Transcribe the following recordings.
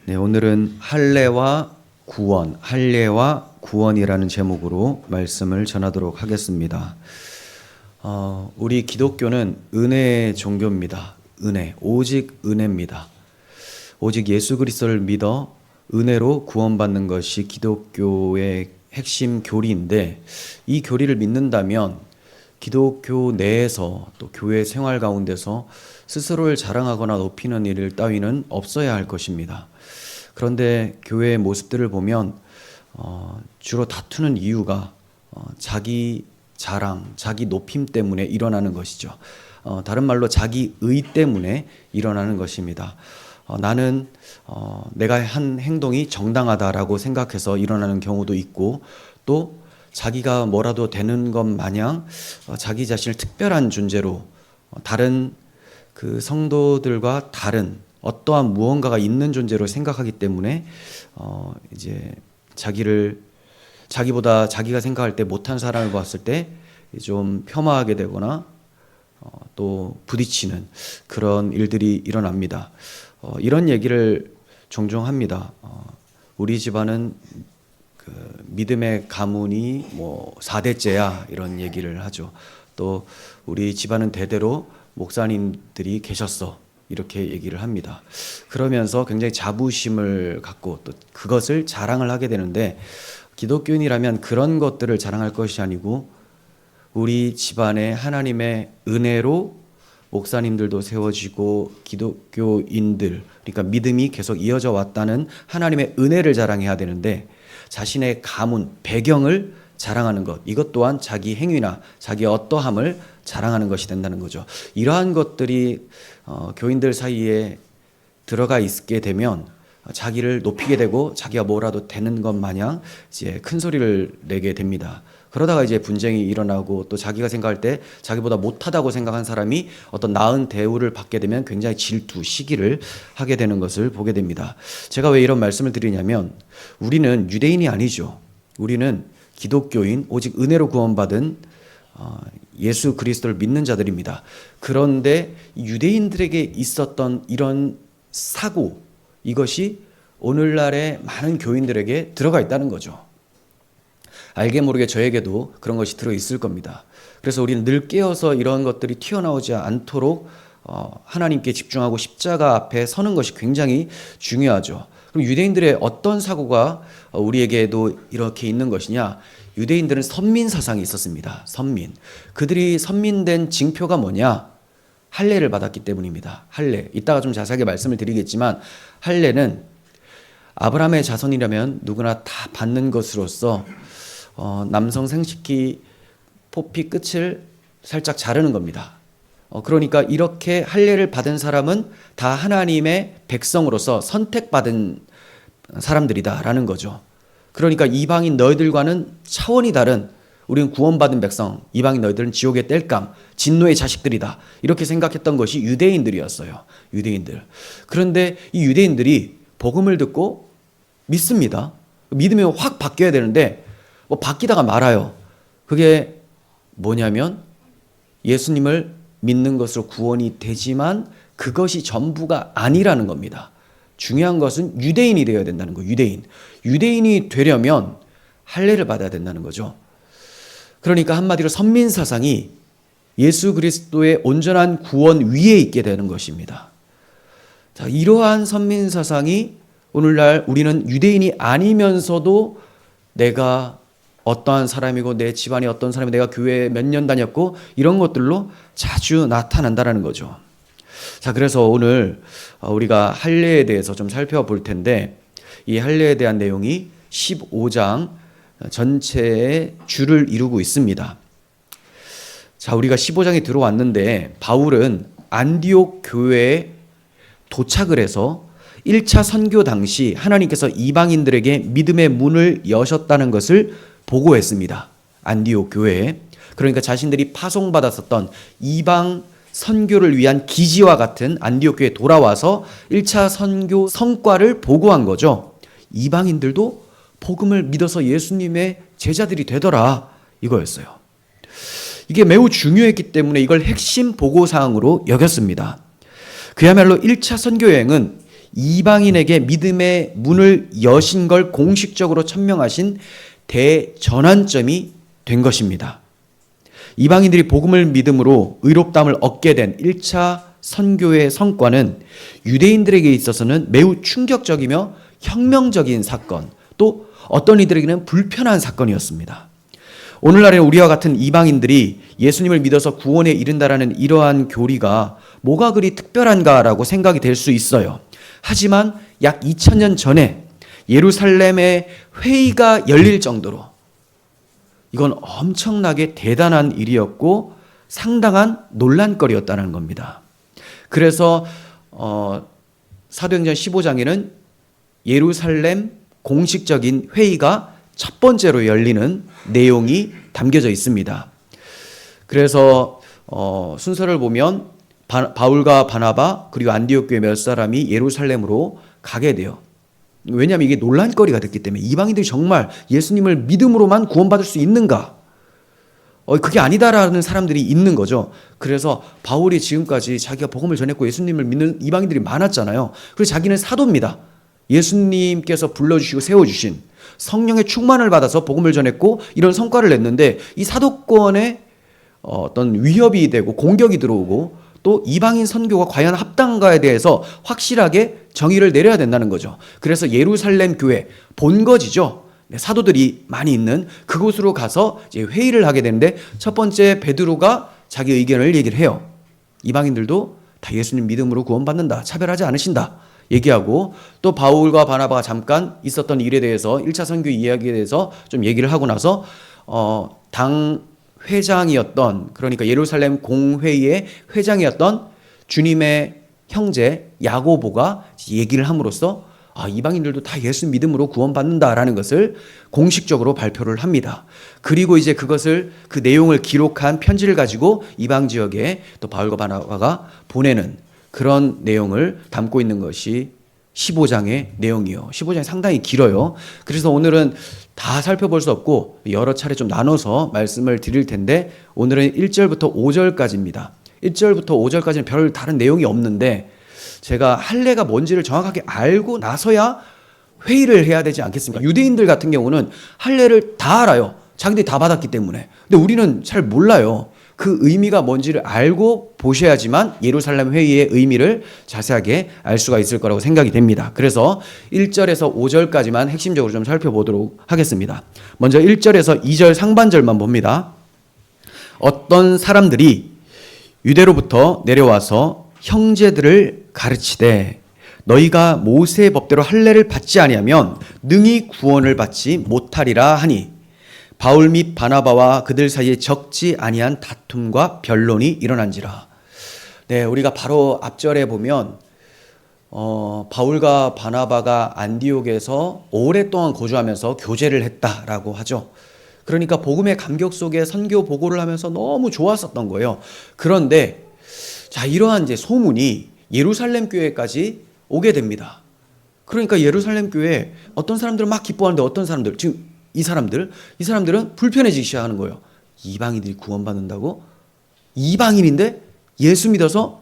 네, 오늘은 할례와 구원이라는 제목으로 말씀을 전하도록 하겠습니다. 우리 기독교는 은혜의 종교입니다. 오직 은혜입니다. 오직 예수 그리스도를 믿어 은혜로 구원받는 것이 기독교의 핵심 교리인데, 이 교리를 믿는다면 기독교 내에서 또 교회 생활 가운데서 스스로를 자랑하거나 높이는 일 따위는 없어야 할 것입니다. 그런데 교회의 모습들을 보면 주로 다투는 이유가 자기 자랑, 자기 높임 때문에 일어나는 것이죠. 다른 말로 자기 의 때문에 일어나는 것입니다. 나는 내가 한 행동이 정당하다라고 생각해서 일어나는 경우도 있고, 또 자기가 뭐라도 되는 것 마냥 자기 자신을 특별한 존재로 다른 그 성도들과 다른 어떠한 무언가가 있는 존재로 생각하기 때문에 이제 자기보다 자기가 생각할 때 못한 사람을 봤을 때 좀 폄하하게 되거나 또 부딪히는 그런 일들이 일어납니다. 이런 얘기를 종종 합니다. 우리 집안은 그 믿음의 가문이 4대째야, 이런 얘기를 하죠. 또 우리 집안은 대대로 목사님들이 계셨어, 이렇게 얘기를 합니다. 그러면서 굉장히 자부심을 갖고 또 그것을 자랑을 하게 되는데, 기독교인이라면 그런 것들을 자랑할 것이 아니고 우리 집안에 하나님의 은혜로 목사님들도 세워지고 기독교인들, 그러니까 믿음이 계속 이어져 왔다는 하나님의 은혜를 자랑해야 되는데, 자신의 가문, 배경을 자랑하는 것, 이것 또한 자기 행위나 자기 어떠함을 자랑하는 것이 된다는 거죠. 이러한 것들이 교인들 사이에 들어가 있게 되면 자기를 높이게 되고 자기가 뭐라도 되는 것 마냥 이제 큰 소리를 내게 됩니다. 그러다가 이제 분쟁이 일어나고, 또 자기가 생각할 때 자기보다 못하다고 생각한 사람이 어떤 나은 대우를 받게 되면 굉장히 질투, 시기를 하게 되는 것을 보게 됩니다. 제가 왜 이런 말씀을 드리냐면, 우리는 유대인이 아니죠. 우리는 기독교인, 오직 은혜로 구원받은 예수 그리스도를 믿는 자들입니다. 그런데 유대인들에게 있었던 이런 사고, 이것이 오늘날의 많은 교인들에게 들어가 있다는 거죠. 알게 모르게 저에게도 그런 것이 들어있을 겁니다. 그래서 우리는 늘 깨어서 이런 것들이 튀어나오지 않도록 하나님께 집중하고 십자가 앞에 서는 것이 굉장히 중요하죠. 그럼 유대인들의 어떤 사고가 우리에게도 이렇게 있는 것이냐? 유대인들은 선민 사상이 있었습니다. 선민. 그들이 선민된 징표가 뭐냐? 할례를 받았기 때문입니다. 할례. 이따가 좀 자세하게 말씀을 드리겠지만, 할례는 아브라함의 자손이라면 누구나 다 받는 것으로서 남성 생식기 포피 끝을 살짝 자르는 겁니다. 그러니까 이렇게 할례를 받은 사람은 다 하나님의 백성으로서 선택받은 사람들이다라는 거죠. 그러니까 이방인 너희들과는 차원이 다른, 우리는 구원받은 백성, 이방인 너희들은 지옥의 땔감, 진노의 자식들이다, 이렇게 생각했던 것이 유대인들이었어요. 유대인들. 그런데 이 유대인들이 복음을 듣고 믿습니다. 믿음이 확 바뀌어야 되는데 바뀌다가 말아요. 그게 뭐냐면, 예수님을 믿는 것으로 구원이 되지만 그것이 전부가 아니라는 겁니다. 중요한 것은 유대인이 되어야 된다는 거예요. 유대인이 되려면 할례를 받아야 된다는 거죠. 그러니까 한마디로 선민 사상이 예수 그리스도의 온전한 구원 위에 있게 되는 것입니다. 자, 이러한 선민 사상이 오늘날 우리는 유대인이 아니면서도 내가 어떠한 사람이고 내 집안이 어떤 사람이고 내가 교회에 몇 년 다녔고, 이런 것들로 자주 나타난다는 거죠. 자, 그래서 오늘 우리가 할례에 대해서 좀 살펴볼 텐데, 이 할례에 대한 내용이 15장 전체의 줄을 이루고 있습니다. 자, 우리가 15장에 들어왔는데, 바울은 안디옥 교회에 도착을 해서 1차 선교 당시 하나님께서 이방인들에게 믿음의 문을 여셨다는 것을 보고했습니다. 안디옥 교회에. 그러니까 자신들이 파송받았었던 이방 선교를 위한 기지와 같은 안디옥 교회에 돌아와서 1차 선교 성과를 보고한 거죠. 이방인들도 복음을 믿어서 예수님의 제자들이 되더라, 이거였어요. 이게 매우 중요했기 때문에 이걸 핵심 보고사항으로 여겼습니다. 그야말로 1차 선교 여행은 이방인에게 믿음의 문을 여신 걸 공식적으로 천명하신 대전환점이 된 것입니다. 이방인들이 복음을 믿음으로 의롭다함을 얻게 된 1차 선교의 성과는 유대인들에게 있어서는 매우 충격적이며 혁명적인 사건, 또 어떤 이들에게는 불편한 사건이었습니다. 오늘날에 우리와 같은 이방인들이 예수님을 믿어서 구원에 이른다라는 이러한 교리가 뭐가 그리 특별한가라고 생각이 될 수 있어요. 하지만 약 2000년 전에 예루살렘의 회의가 열릴 정도로 이건 엄청나게 대단한 일이었고 상당한 논란거리였다는 겁니다. 그래서 사도행전 15장에는 예루살렘 공식적인 회의가 첫 번째로 열리는 내용이 담겨져 있습니다. 그래서 순서를 보면 바울과 바나바 그리고 안디옥 교회 몇 사람이 예루살렘으로 가게 돼요. 왜냐하면 이게 논란거리가 됐기 때문에 이방인들이 정말 예수님을 믿음으로만 구원받을 수 있는가? 그게 아니다라는 사람들이 있는 거죠. 그래서 바울이 지금까지 자기가 복음을 전했고 예수님을 믿는 이방인들이 많았잖아요. 그래서 자기는 사도입니다. 예수님께서 불러주시고 세워주신 성령의 충만을 받아서 복음을 전했고 이런 성과를 냈는데 이 사도권에 어떤 위협이 되고 공격이 들어오고 또 이방인 선교가 과연 합당한가에 대해서 확실하게 정의를 내려야 된다는 거죠. 그래서 예루살렘 교회 본거지죠. 사도들이 많이 있는 그곳으로 가서 이제 회의를 하게 되는데 첫 번째 베드로가 자기 의견을 얘기를 해요. 이방인들도 다 예수님 믿음으로 구원받는다. 차별하지 않으신다. 얘기하고 또 바울과 바나바가 잠깐 있었던 일에 대해서 1차 선교 이야기에 대해서 좀 얘기를 하고 나서 당 회장이었던 그러니까 예루살렘 공회의의 회장이었던 주님의 형제 야고보가 얘기를 함으로써 이방인들도 다 예수 믿음으로 구원받는다라는 것을 공식적으로 발표를 합니다. 그리고 이제 그것을 그 내용을 기록한 편지를 가지고 이방 지역에 또 바울과 바나바가 보내는 그런 내용을 담고 있는 것이 15장의 내용이요. 15장이 상당히 길어요. 그래서 오늘은 다 살펴볼 수 없고 여러 차례 좀 나눠서 말씀을 드릴 텐데 오늘은 1절부터 5절까지입니다. 1절부터 5절까지는 별 다른 내용이 없는데 제가 할례가 뭔지를 정확하게 알고 나서야 회의를 해야 되지 않겠습니까? 유대인들 같은 경우는 할례를 다 알아요. 자기들이 다 받았기 때문에. 근데 우리는 잘 몰라요. 그 의미가 뭔지를 알고 보셔야지만 예루살렘 회의의 의미를 자세하게 알 수가 있을 거라고 생각이 됩니다. 그래서 1절에서 5절까지만 핵심적으로 좀 살펴보도록 하겠습니다. 먼저 1절에서 2절 상반절만 봅니다. 어떤 사람들이 유대로부터 내려와서 형제들을 가르치되 너희가 모세의 법대로 할례를 받지 아니하면 능히 구원을 받지 못하리라 하니 바울 및 바나바와 그들 사이에 적지 아니한 다툼과 변론이 일어난지라. 네, 우리가 바로 앞절에 보면 바울과 바나바가 안디옥에서 오랫동안 거주하면서 교제를 했다라고 하죠. 그러니까 복음의 감격 속에 선교 보고를 하면서 너무 좋았었던 거예요. 그런데 자, 이러한 이제 소문이 예루살렘 교회까지 오게 됩니다. 그러니까 예루살렘 교회에 어떤 사람들은 막 기뻐하는데 어떤 사람들, 지금 이 사람들은 불편해지기 시작하는 거예요. 이방인들이 구원받는다고? 이방인인데 예수 믿어서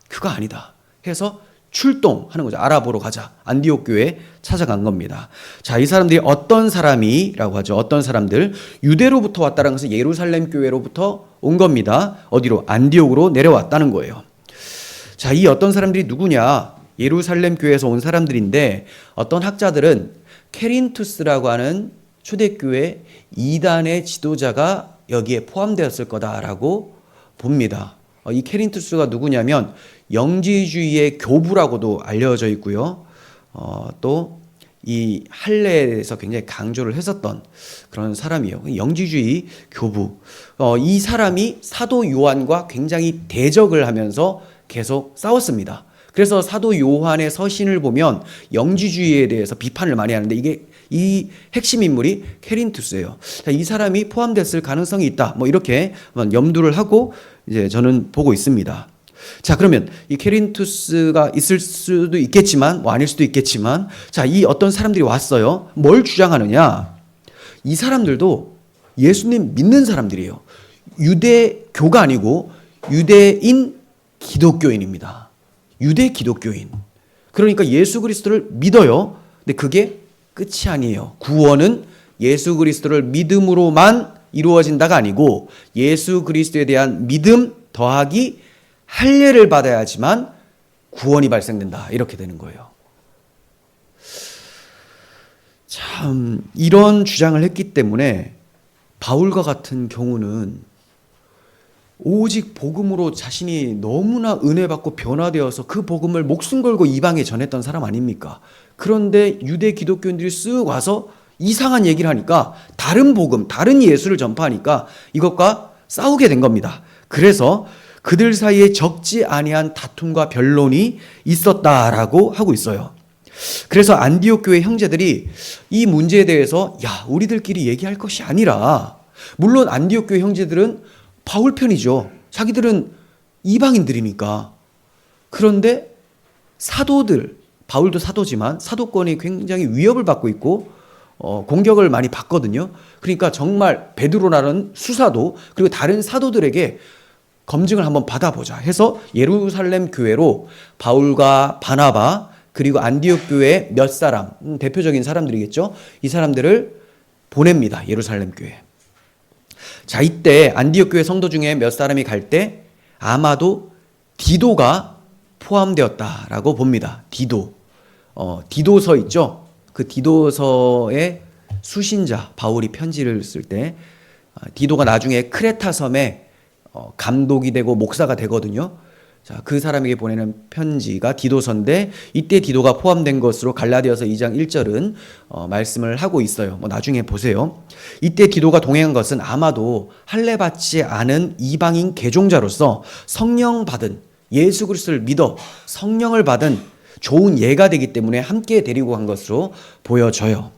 그거 아니다 해서 출동하는 거죠. 알아보러 가자. 안디옥 교회에 찾아간 겁니다. 자, 이 사람들이 어떤 사람이라고 하죠. 어떤 사람들. 유대로부터 왔다는 것은 예루살렘 교회로부터 온 겁니다. 어디로? 안디옥으로 내려왔다는 거예요. 자, 이 어떤 사람들이 누구냐? 예루살렘 교회에서 온 사람들인데 어떤 학자들은 케린투스라고 하는 초대교회 2단의 지도자가 여기에 포함되었을 거다라고 봅니다. 이 케린투스가 누구냐면 영지주의의 교부라고도 알려져 있고요. 또 이 할례에 대해서 굉장히 강조를 했었던 그런 사람이에요. 영지주의 교부. 이 사람이 사도 요한과 굉장히 대적을 하면서 계속 싸웠습니다. 그래서 사도 요한의 서신을 보면 영지주의에 대해서 비판을 많이 하는데 이게 이 핵심 인물이 케린투스예요. 이 사람이 포함됐을 가능성이 있다. 뭐 이렇게 염두를 하고 이제 저는 보고 있습니다. 자, 그러면 이 케린투스가 있을 수도 있겠지만 뭐 아닐 수도 있겠지만 자, 이 어떤 사람들이 왔어요. 뭘 주장하느냐? 이 사람들도 예수님 믿는 사람들이에요. 유대교가 아니고 유대인 기독교인입니다. 유대 기독교인. 그러니까 예수 그리스도를 믿어요. 근데 그게 끝이 아니에요. 구원은 예수 그리스도를 믿음으로만 이루어진다가 아니고 예수 그리스도에 대한 믿음 더하기 할례를 받아야지만 구원이 발생된다. 이렇게 되는 거예요. 참 이런 주장을 했기 때문에 바울과 같은 경우는 오직 복음으로 자신이 너무나 은혜 받고 변화되어서 그 복음을 목숨 걸고 이방에 전했던 사람 아닙니까? 그런데 유대 기독교인들이 쓱 와서 이상한 얘기를 하니까 다른 복음, 다른 예수를 전파하니까 이것과 싸우게 된 겁니다. 그래서 그들 사이에 적지 아니한 다툼과 변론이 있었다라고 하고 있어요. 그래서 안디옥 교회 형제들이 이 문제에 대해서 우리들끼리 얘기할 것이 아니라, 물론 안디옥 교회 형제들은 바울 편이죠. 자기들은 이방인들이니까. 그런데 사도들, 바울도 사도지만 사도권이 굉장히 위협을 받고 있고 공격을 많이 받거든요. 그러니까 정말 베드로라는 수사도 그리고 다른 사도들에게 검증을 한번 받아보자 해서 예루살렘 교회로 바울과 바나바 그리고 안디옥 교회 몇 사람, 대표적인 사람들이겠죠. 이 사람들을 보냅니다. 예루살렘 교회. 자, 이때 안디옥 교회 성도 중에 몇 사람이 갈 때 아마도 디도가 포함되었다라고 봅니다. 디도서 있죠. 그 디도서의 수신자 바울이 편지를 쓸 때 디도가 나중에 크레타 섬에 감독이 되고 목사가 되거든요. 자, 그 사람에게 보내는 편지가 디도서인데 이때 디도가 포함된 것으로 갈라디아서 2장 1절은 말씀을 하고 있어요. 나중에 보세요. 이때 디도가 동행한 것은 아마도 할례 받지 않은 이방인 개종자로서 성령 받은, 예수 그리스도를 믿어 성령을 받은 좋은 예가 되기 때문에 함께 데리고 간 것으로 보여져요.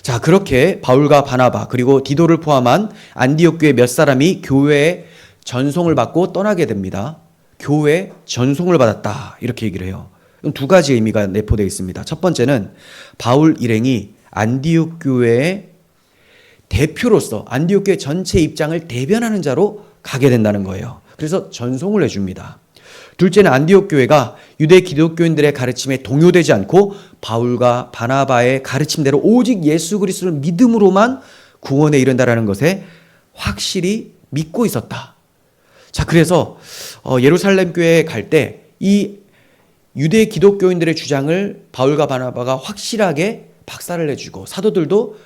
자, 그렇게 바울과 바나바 그리고 디도를 포함한 안디옥 교회 몇 사람이 교회에 전송을 받고 떠나게 됩니다. 교회 전송을 받았다 이렇게 얘기를 해요. 두 가지 의미가 내포되어 있습니다. 첫 번째는 바울 일행이 안디옥 교회의 대표로서 안디옥 교회 전체 입장을 대변하는 자로 가게 된다는 거예요. 그래서 전송을 해줍니다. 둘째는 안디옥 교회가 유대 기독교인들의 가르침에 동요되지 않고 바울과 바나바의 가르침대로 오직 예수 그리스도를 믿음으로만 구원에 이른다라는 것에 확실히 믿고 있었다. 자, 그래서 예루살렘 교회에 갈 때 이 유대 기독교인들의 주장을 바울과 바나바가 확실하게 박살을 내주고 사도들도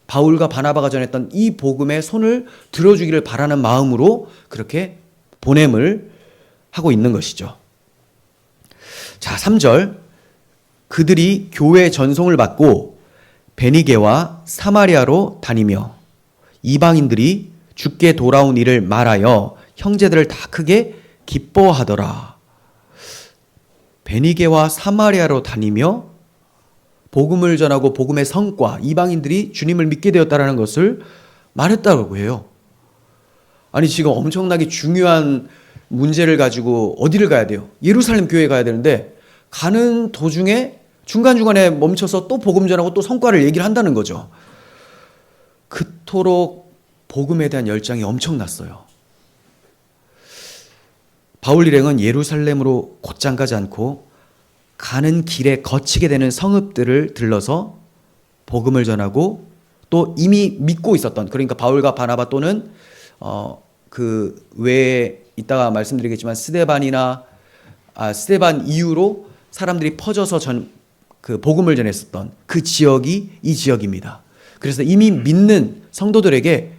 바울과 바나바가 전했던 이 복음의 손을 들어주기를 바라는 마음으로 그렇게 보냄을 하고 있는 것이죠. 자, 3절. 그들이 교회 전송을 받고 베니게와 사마리아로 다니며 이방인들이 주께 돌아온 일을 말하여 형제들을 다 크게 기뻐하더라. 베니게와 사마리아로 다니며 복음을 전하고 복음의 성과, 이방인들이 주님을 믿게 되었다는 것을 말했다고 해요. 아니, 지금 엄청나게 중요한 문제를 가지고 어디를 가야 돼요? 예루살렘 교회에 가야 되는데 가는 도중에 중간중간에 멈춰서 또 복음 전하고 또 성과를 얘기를 한다는 거죠. 그토록 복음에 대한 열정이 엄청났어요. 바울 일행은 예루살렘으로 곧장 가지 않고 가는 길에 거치게 되는 성읍들을 들러서 복음을 전하고 또 이미 믿고 있었던, 그러니까 바울과 바나바 또는 그 외에 이따가 말씀드리겠지만 스데반 이후로 사람들이 퍼져서 그 복음을 전했었던 그 지역이 이 지역입니다. 그래서 이미 믿는 성도들에게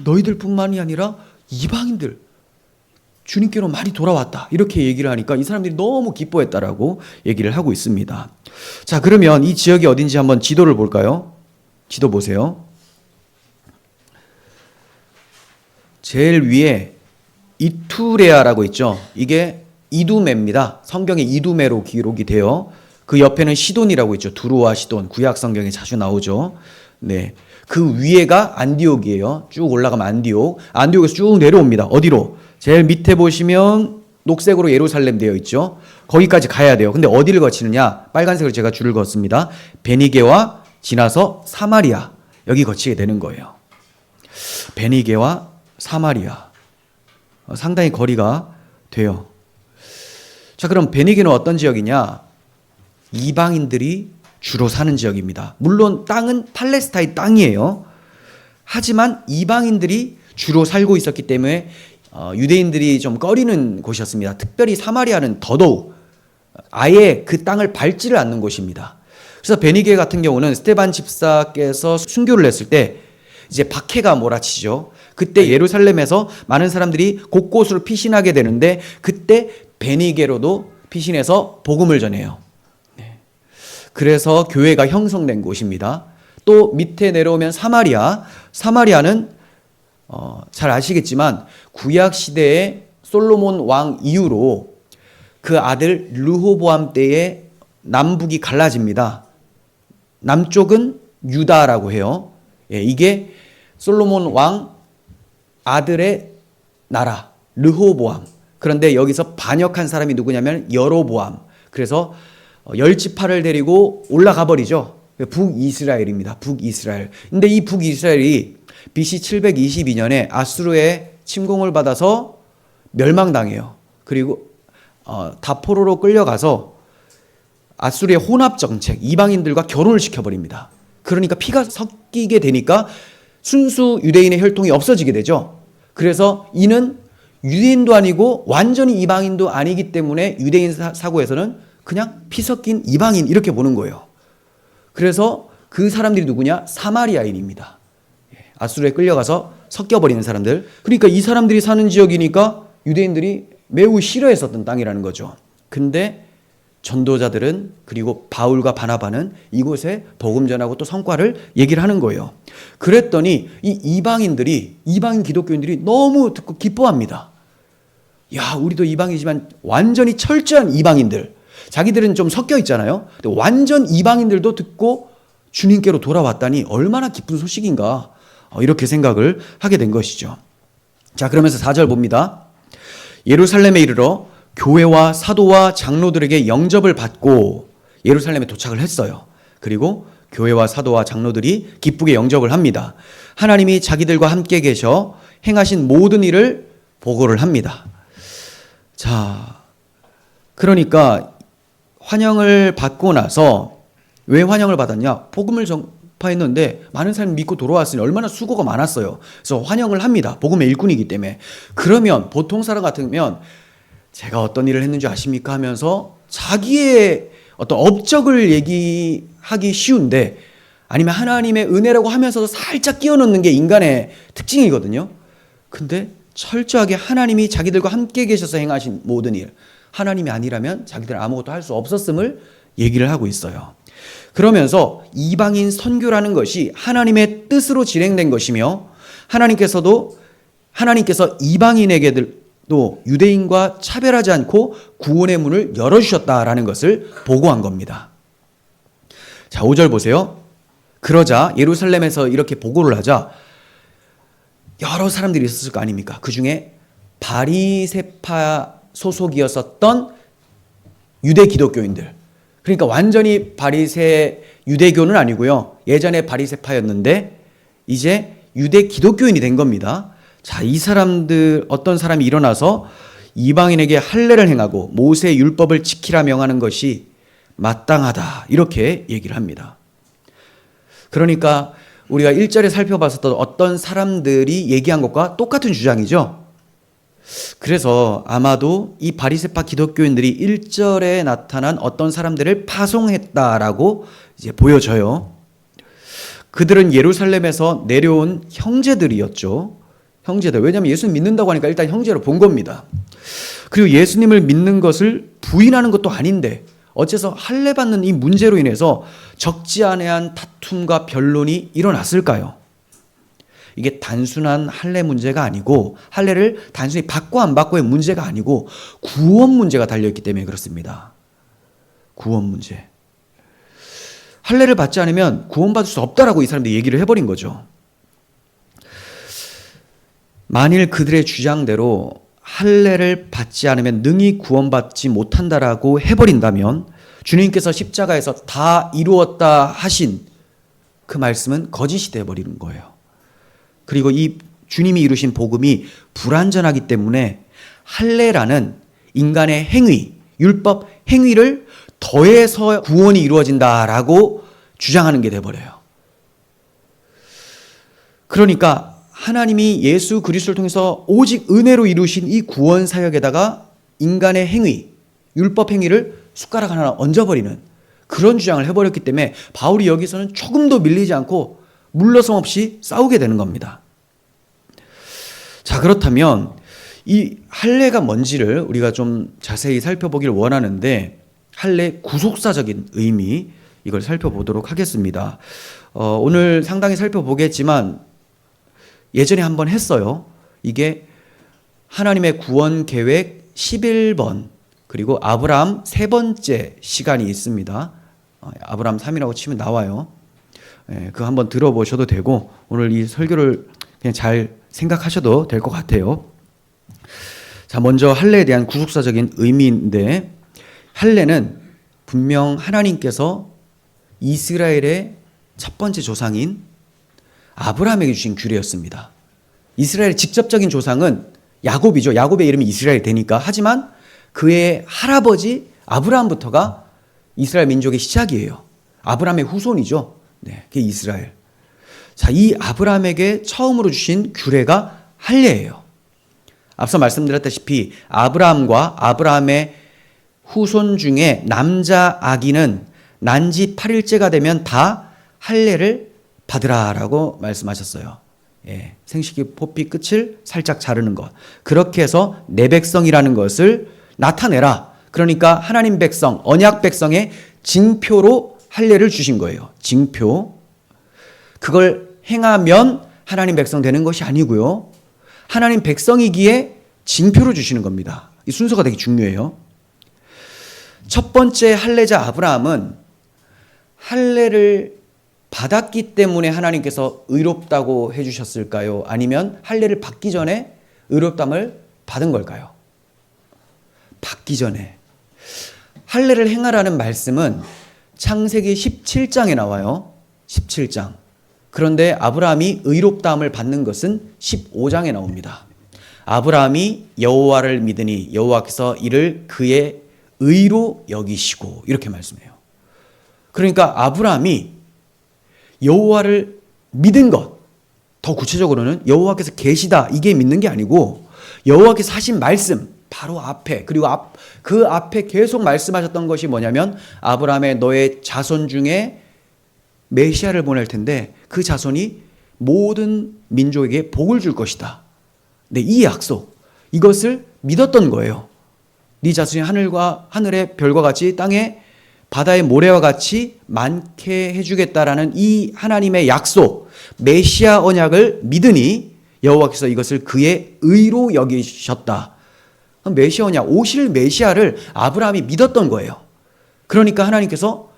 너희들뿐만이 아니라 이방인들 주님께로 많이 돌아왔다 이렇게 얘기를 하니까 이 사람들이 너무 기뻐했다라고 얘기를 하고 있습니다. 자, 그러면 이 지역이 어딘지 한번 지도를 볼까요? 지도 보세요. 제일 위에 이투레아라고 있죠. 이게 이두메입니다. 성경에 이두메로 기록이 돼요. 그 옆에는 시돈이라고 있죠. 두로와 시돈, 구약 성경에 자주 나오죠. 네, 그 위에가 안디옥이에요. 쭉 올라가면 안디옥에서 쭉 내려옵니다. 어디로? 제일 밑에 보시면 녹색으로 예루살렘 되어 있죠. 거기까지 가야 돼요. 근데 어디를 거치느냐? 빨간색으로 제가 줄을 그었습니다. 베니게와 지나서 사마리아, 여기 거치게 되는 거예요. 베니게와 사마리아, 상당히 거리가 돼요. 자, 그럼 베니게는 어떤 지역이냐? 이방인들이 주로 사는 지역입니다. 물론 땅은 팔레스타인 땅이에요. 하지만 이방인들이 주로 살고 있었기 때문에 유대인들이 좀 꺼리는 곳이었습니다. 특별히 사마리아는 더더욱 아예 그 땅을 밟지를 않는 곳입니다. 그래서 베니게 같은 경우는 스데반 집사께서 순교를 했을 때 이제 박해가 몰아치죠. 그때 예루살렘에서 많은 사람들이 곳곳으로 피신하게 되는데 그때 베니게로도 피신해서 복음을 전해요. 그래서 교회가 형성된 곳입니다. 또 밑에 내려오면 사마리아는 잘 아시겠지만 구약 시대에 솔로몬 왕 이후로 그 아들 르호보암 때에 남북이 갈라집니다. 남쪽은 유다라고 해요. 이게 솔로몬 왕 아들의 나라 르호보암. 그런데 여기서 반역한 사람이 누구냐면 여로보암. 그래서 열지파를 데리고 올라가 버리죠. 북이스라엘입니다. 북이스라엘. 근데 이 북이스라엘이 BC 722년에 아수르의 침공을 받아서 멸망당해요. 그리고 다포로로 끌려가서 아수르의 혼합 정책, 이방인들과 결혼을 시켜버립니다. 그러니까 피가 섞이게 되니까 순수 유대인의 혈통이 없어지게 되죠. 그래서 이는 유대인도 아니고 완전히 이방인도 아니기 때문에 유대인 사고에서는 그냥 피 섞인 이방인 이렇게 보는 거예요. 그래서 그 사람들이 누구냐? 사마리아인입니다. 아수르에 끌려가서 섞여버리는 사람들. 그러니까 이 사람들이 사는 지역이니까 유대인들이 매우 싫어했었던 땅이라는 거죠. 근데 전도자들은 그리고 바울과 바나바는 이곳에 복음 전하고 또 성과를 얘기를 하는 거예요. 그랬더니 이 이방인 기독교인들이 너무 듣고 기뻐합니다. 야, 우리도 이방이지만 완전히 철저한 이방인들. 자기들은 좀 섞여 있잖아요. 근데 완전 이방인들도 듣고 주님께로 돌아왔다니 얼마나 기쁜 소식인가. 이렇게 생각을 하게 된 것이죠. 자, 그러면서 4절 봅니다. 예루살렘에 이르러 교회와 사도와 장로들에게 영접을 받고 예루살렘에 도착을 했어요. 그리고 교회와 사도와 장로들이 기쁘게 영접을 합니다. 하나님이 자기들과 함께 계셔 행하신 모든 일을 보고를 합니다. 자, 그러니까 환영을 받고 나서 왜 환영을 받았냐? 복음을 전파했는데 많은 사람이 믿고 돌아왔으니 얼마나 수고가 많았어요. 그래서 환영을 합니다. 복음의 일꾼이기 때문에. 그러면 보통 사람 같으면 제가 어떤 일을 했는지 아십니까? 하면서 자기의 어떤 업적을 얘기하기 쉬운데 아니면 하나님의 은혜라고 하면서도 살짝 끼워 넣는 게 인간의 특징이거든요. 근데 철저하게 하나님이 자기들과 함께 계셔서 행하신 모든 일, 하나님이 아니라면 자기들은 아무것도 할 수 없었음을 얘기를 하고 있어요. 그러면서 이방인 선교라는 것이 하나님의 뜻으로 진행된 것이며 하나님께서 이방인에게도 유대인과 차별하지 않고 구원의 문을 열어주셨다라는 것을 보고한 겁니다. 자, 5절 보세요. 그러자 예루살렘에서 이렇게 보고를 하자 여러 사람들이 있었을 거 아닙니까? 그 중에 바리새파 소속이었었던 유대 기독교인들. 그러니까 완전히 바리새 유대교는 아니고요. 예전에 바리새파였는데 이제 유대 기독교인이 된 겁니다. 자, 이 사람들 어떤 사람이 일어나서 이방인에게 할례를 행하고 모세의 율법을 지키라 명하는 것이 마땅하다. 이렇게 얘기를 합니다. 그러니까 우리가 1절에 살펴봤었던 어떤 사람들이 얘기한 것과 똑같은 주장이죠. 그래서 아마도 이 바리새파 기독교인들이 1절에 나타난 어떤 사람들을 파송했다라고 이제 보여져요. 그들은 예루살렘에서 내려온 형제들이었죠. 형제들. 왜냐하면 예수 믿는다고 하니까 일단 형제로 본 겁니다. 그리고 예수님을 믿는 것을 부인하는 것도 아닌데 어째서 할례 받는 이 문제로 인해서 적지 않은 다툼과 변론이 일어났을까요? 이게 단순한 할례 문제가 아니고 할례를 단순히 받고 안 받고의 문제가 아니고 구원 문제가 달려있기 때문에 그렇습니다. 구원 문제. 할례를 받지 않으면 구원받을 수 없다라고 이 사람들이 얘기를 해버린 거죠. 만일 그들의 주장대로 할례를 받지 않으면 능히 구원받지 못한다라고 해버린다면 주님께서 십자가에서 다 이루었다 하신 그 말씀은 거짓이 되어버리는 거예요. 그리고 이 주님이 이루신 복음이 불완전하기 때문에 할례라는 인간의 행위, 율법 행위를 더해서 구원이 이루어진다라고 주장하는 게 돼버려요. 그러니까 하나님이 예수 그리스도를 통해서 오직 은혜로 이루신 이 구원 사역에다가 인간의 행위, 율법 행위를 숟가락 하나 얹어버리는 그런 주장을 해버렸기 때문에 바울이 여기서는 조금도 밀리지 않고 물러섬 없이 싸우게 되는 겁니다. 자, 그렇다면 이 할례가 뭔지를 우리가 좀 자세히 살펴보길 원하는데, 할례 구속사적인 의미, 이걸 살펴보도록 하겠습니다. 오늘 상당히 살펴보겠지만 예전에 한번 했어요. 이게 하나님의 구원 계획 11번, 그리고 아브라함 세 번째 시간이 있습니다. 아브라함 3이라고 치면 나와요. 그거 한번 들어보셔도 되고, 오늘 이 설교를 그냥 잘 생각하셔도 될 것 같아요. 자, 먼저 할례에 대한 구속사적인 의미인데, 할례는 분명 하나님께서 이스라엘의 첫 번째 조상인 아브라함에게 주신 규례였습니다. 이스라엘의 직접적인 조상은 야곱이죠. 야곱의 이름이 이스라엘 되니까. 하지만 그의 할아버지 아브라함부터가 이스라엘 민족의 시작이에요. 아브라함의 후손이죠. 네, 그게 이스라엘. 자, 이 아브라함에게 처음으로 주신 규례가 할례예요. 앞서 말씀드렸다시피 아브라함과 아브라함의 후손 중에 남자 아기는 난지 8일째가 되면 다 할례를 받으라라고 말씀하셨어요. 생식기 포피 끝을 살짝 자르는 것. 그렇게 해서 내 백성이라는 것을 나타내라. 그러니까 하나님 백성, 언약 백성의 징표로 할례를 주신 거예요. 징표. 그걸 행하면 하나님 백성 되는 것이 아니고요. 하나님 백성이기에 징표로 주시는 겁니다. 이 순서가 되게 중요해요. 첫 번째 할례자 아브라함은 할례를 받았기 때문에 하나님께서 의롭다고 해주셨을까요? 아니면 할례를 받기 전에 의롭담을 받은 걸까요? 받기 전에. 할례를 행하라는 말씀은 창세기 17장에 나와요. 17장. 그런데 아브라함이 의롭다함을 받는 것은 15장에 나옵니다. 아브라함이 여호와를 믿으니 여호와께서 이를 그의 의로 여기시고, 이렇게 말씀해요. 그러니까 아브라함이 여호와를 믿은 것, 더 구체적으로는 여호와께서 계시다, 이게 믿는 게 아니고 여호와께서 하신 말씀 바로 앞에, 그리고 그 앞에 계속 말씀하셨던 것이 뭐냐면, 아브라함의 너의 자손 중에 메시아를 보낼 텐데 그 자손이 모든 민족에게 복을 줄 것이다. 네, 이 약속, 이것을 믿었던 거예요. 네 자손이 하늘의 별과 같이 땅에 바다의 모래와 같이 많게 해주겠다라는 이 하나님의 약속, 메시아 언약을 믿으니 여호와께서 이것을 그의 의로 여기셨다. 메시아 언약, 오실 메시아를 아브라함이 믿었던 거예요. 그러니까 하나님께서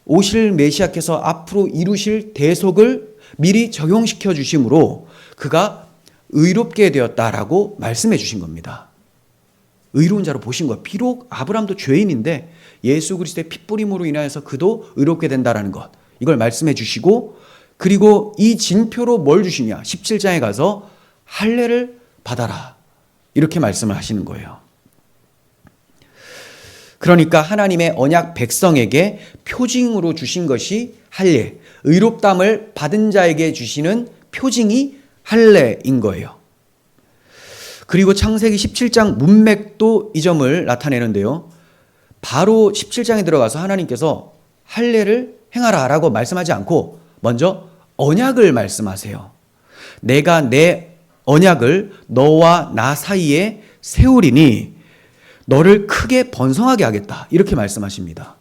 오실 메시아께서 앞으로 이루실 대속을 미리 적용시켜 주심으로 그가 의롭게 되었다라고 말씀해 주신 겁니다. 의로운 자로 보신 거예요. 비록 아브라함도 죄인인데 예수 그리스도의 핏부림으로 인하여서 그도 의롭게 된다라는 것, 이걸 말씀해 주시고, 그리고 이 징표로 뭘 주시냐, 17장에 가서 할례를 받아라, 이렇게 말씀을 하시는 거예요. 그러니까 하나님의 언약 백성에게 표징으로 주신 것이 할례, 의롭담을 받은 자에게 주시는 표징이 할례인 거예요. 그리고 창세기 17장 문맥도 이 점을 나타내는데요. 바로 17장에 들어가서 하나님께서 할례를 행하라라고 말씀하지 않고 먼저 언약을 말씀하세요. 내가 내 언약을 너와 나 사이에 세우리니 너를 크게 번성하게 하겠다, 이렇게 말씀하십니다.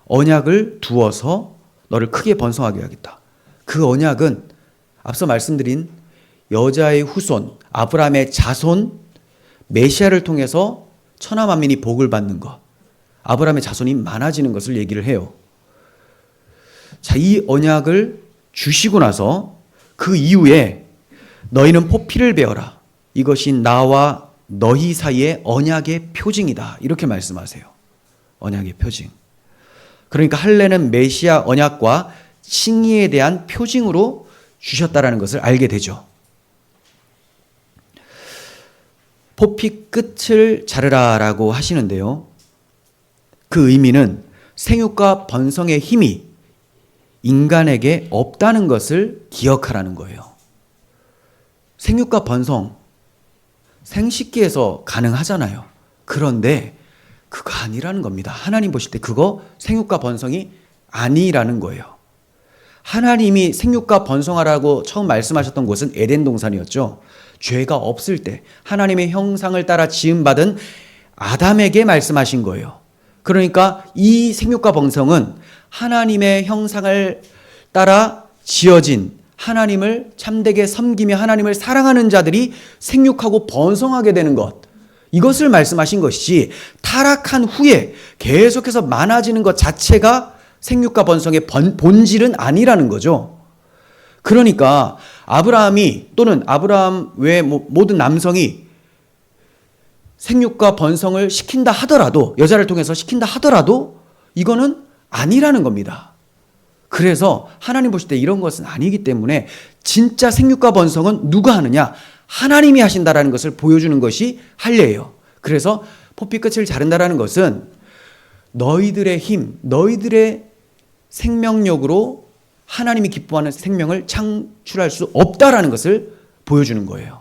언약을 두어서 너를 크게 번성하게 하겠다. 그 언약은 앞서 말씀드린 여자의 후손, 아브라함의 자손, 메시아를 통해서 천하 만민이 복을 받는 것, 아브라함의 자손이 많아지는 것을 얘기를 해요. 자, 이 언약을 주시고 나서 그 이후에 너희는 포피를 베어라. 이것이 나와 너희 사이의 언약의 표징이다, 이렇게 말씀하세요. 언약의 표징. 그러니까 할례는 메시아 언약과 칭의에 대한 표징으로 주셨다라는 것을 알게 되죠. 포피 끝을 자르라라고 하시는데요. 그 의미는 생육과 번성의 힘이 인간에게 없다는 것을 기억하라는 거예요. 생육과 번성, 생식기에서 가능하잖아요. 그런데 그거 아니라는 겁니다. 하나님 보실 때 그거 생육과 번성이 아니라는 거예요. 하나님이 생육과 번성하라고 처음 말씀하셨던 곳은 에덴 동산이었죠. 죄가 없을 때 하나님의 형상을 따라 지음받은 아담에게 말씀하신 거예요. 그러니까 이 생육과 번성은 하나님의 형상을 따라 지어진 하나님을 참되게 섬기며 하나님을 사랑하는 자들이 생육하고 번성하게 되는 것, 이것을 말씀하신 것이지 타락한 후에 계속해서 많아지는 것 자체가 생육과 번성의 본질은 아니라는 거죠. 그러니까 아브라함이 또는 아브라함 외 모든 남성이 생육과 번성을 시킨다 하더라도, 여자를 통해서 시킨다 하더라도 이거는 아니라는 겁니다. 그래서 하나님 보실 때 이런 것은 아니기 때문에 진짜 생육과 번성은 누가 하느냐? 하나님이 하신다라는 것을 보여주는 것이 할례예요. 그래서 포피 끝을 자른다라는 것은 너희들의 힘, 너희들의 생명력으로 하나님이 기뻐하는 생명을 창출할 수 없다라는 것을 보여주는 거예요.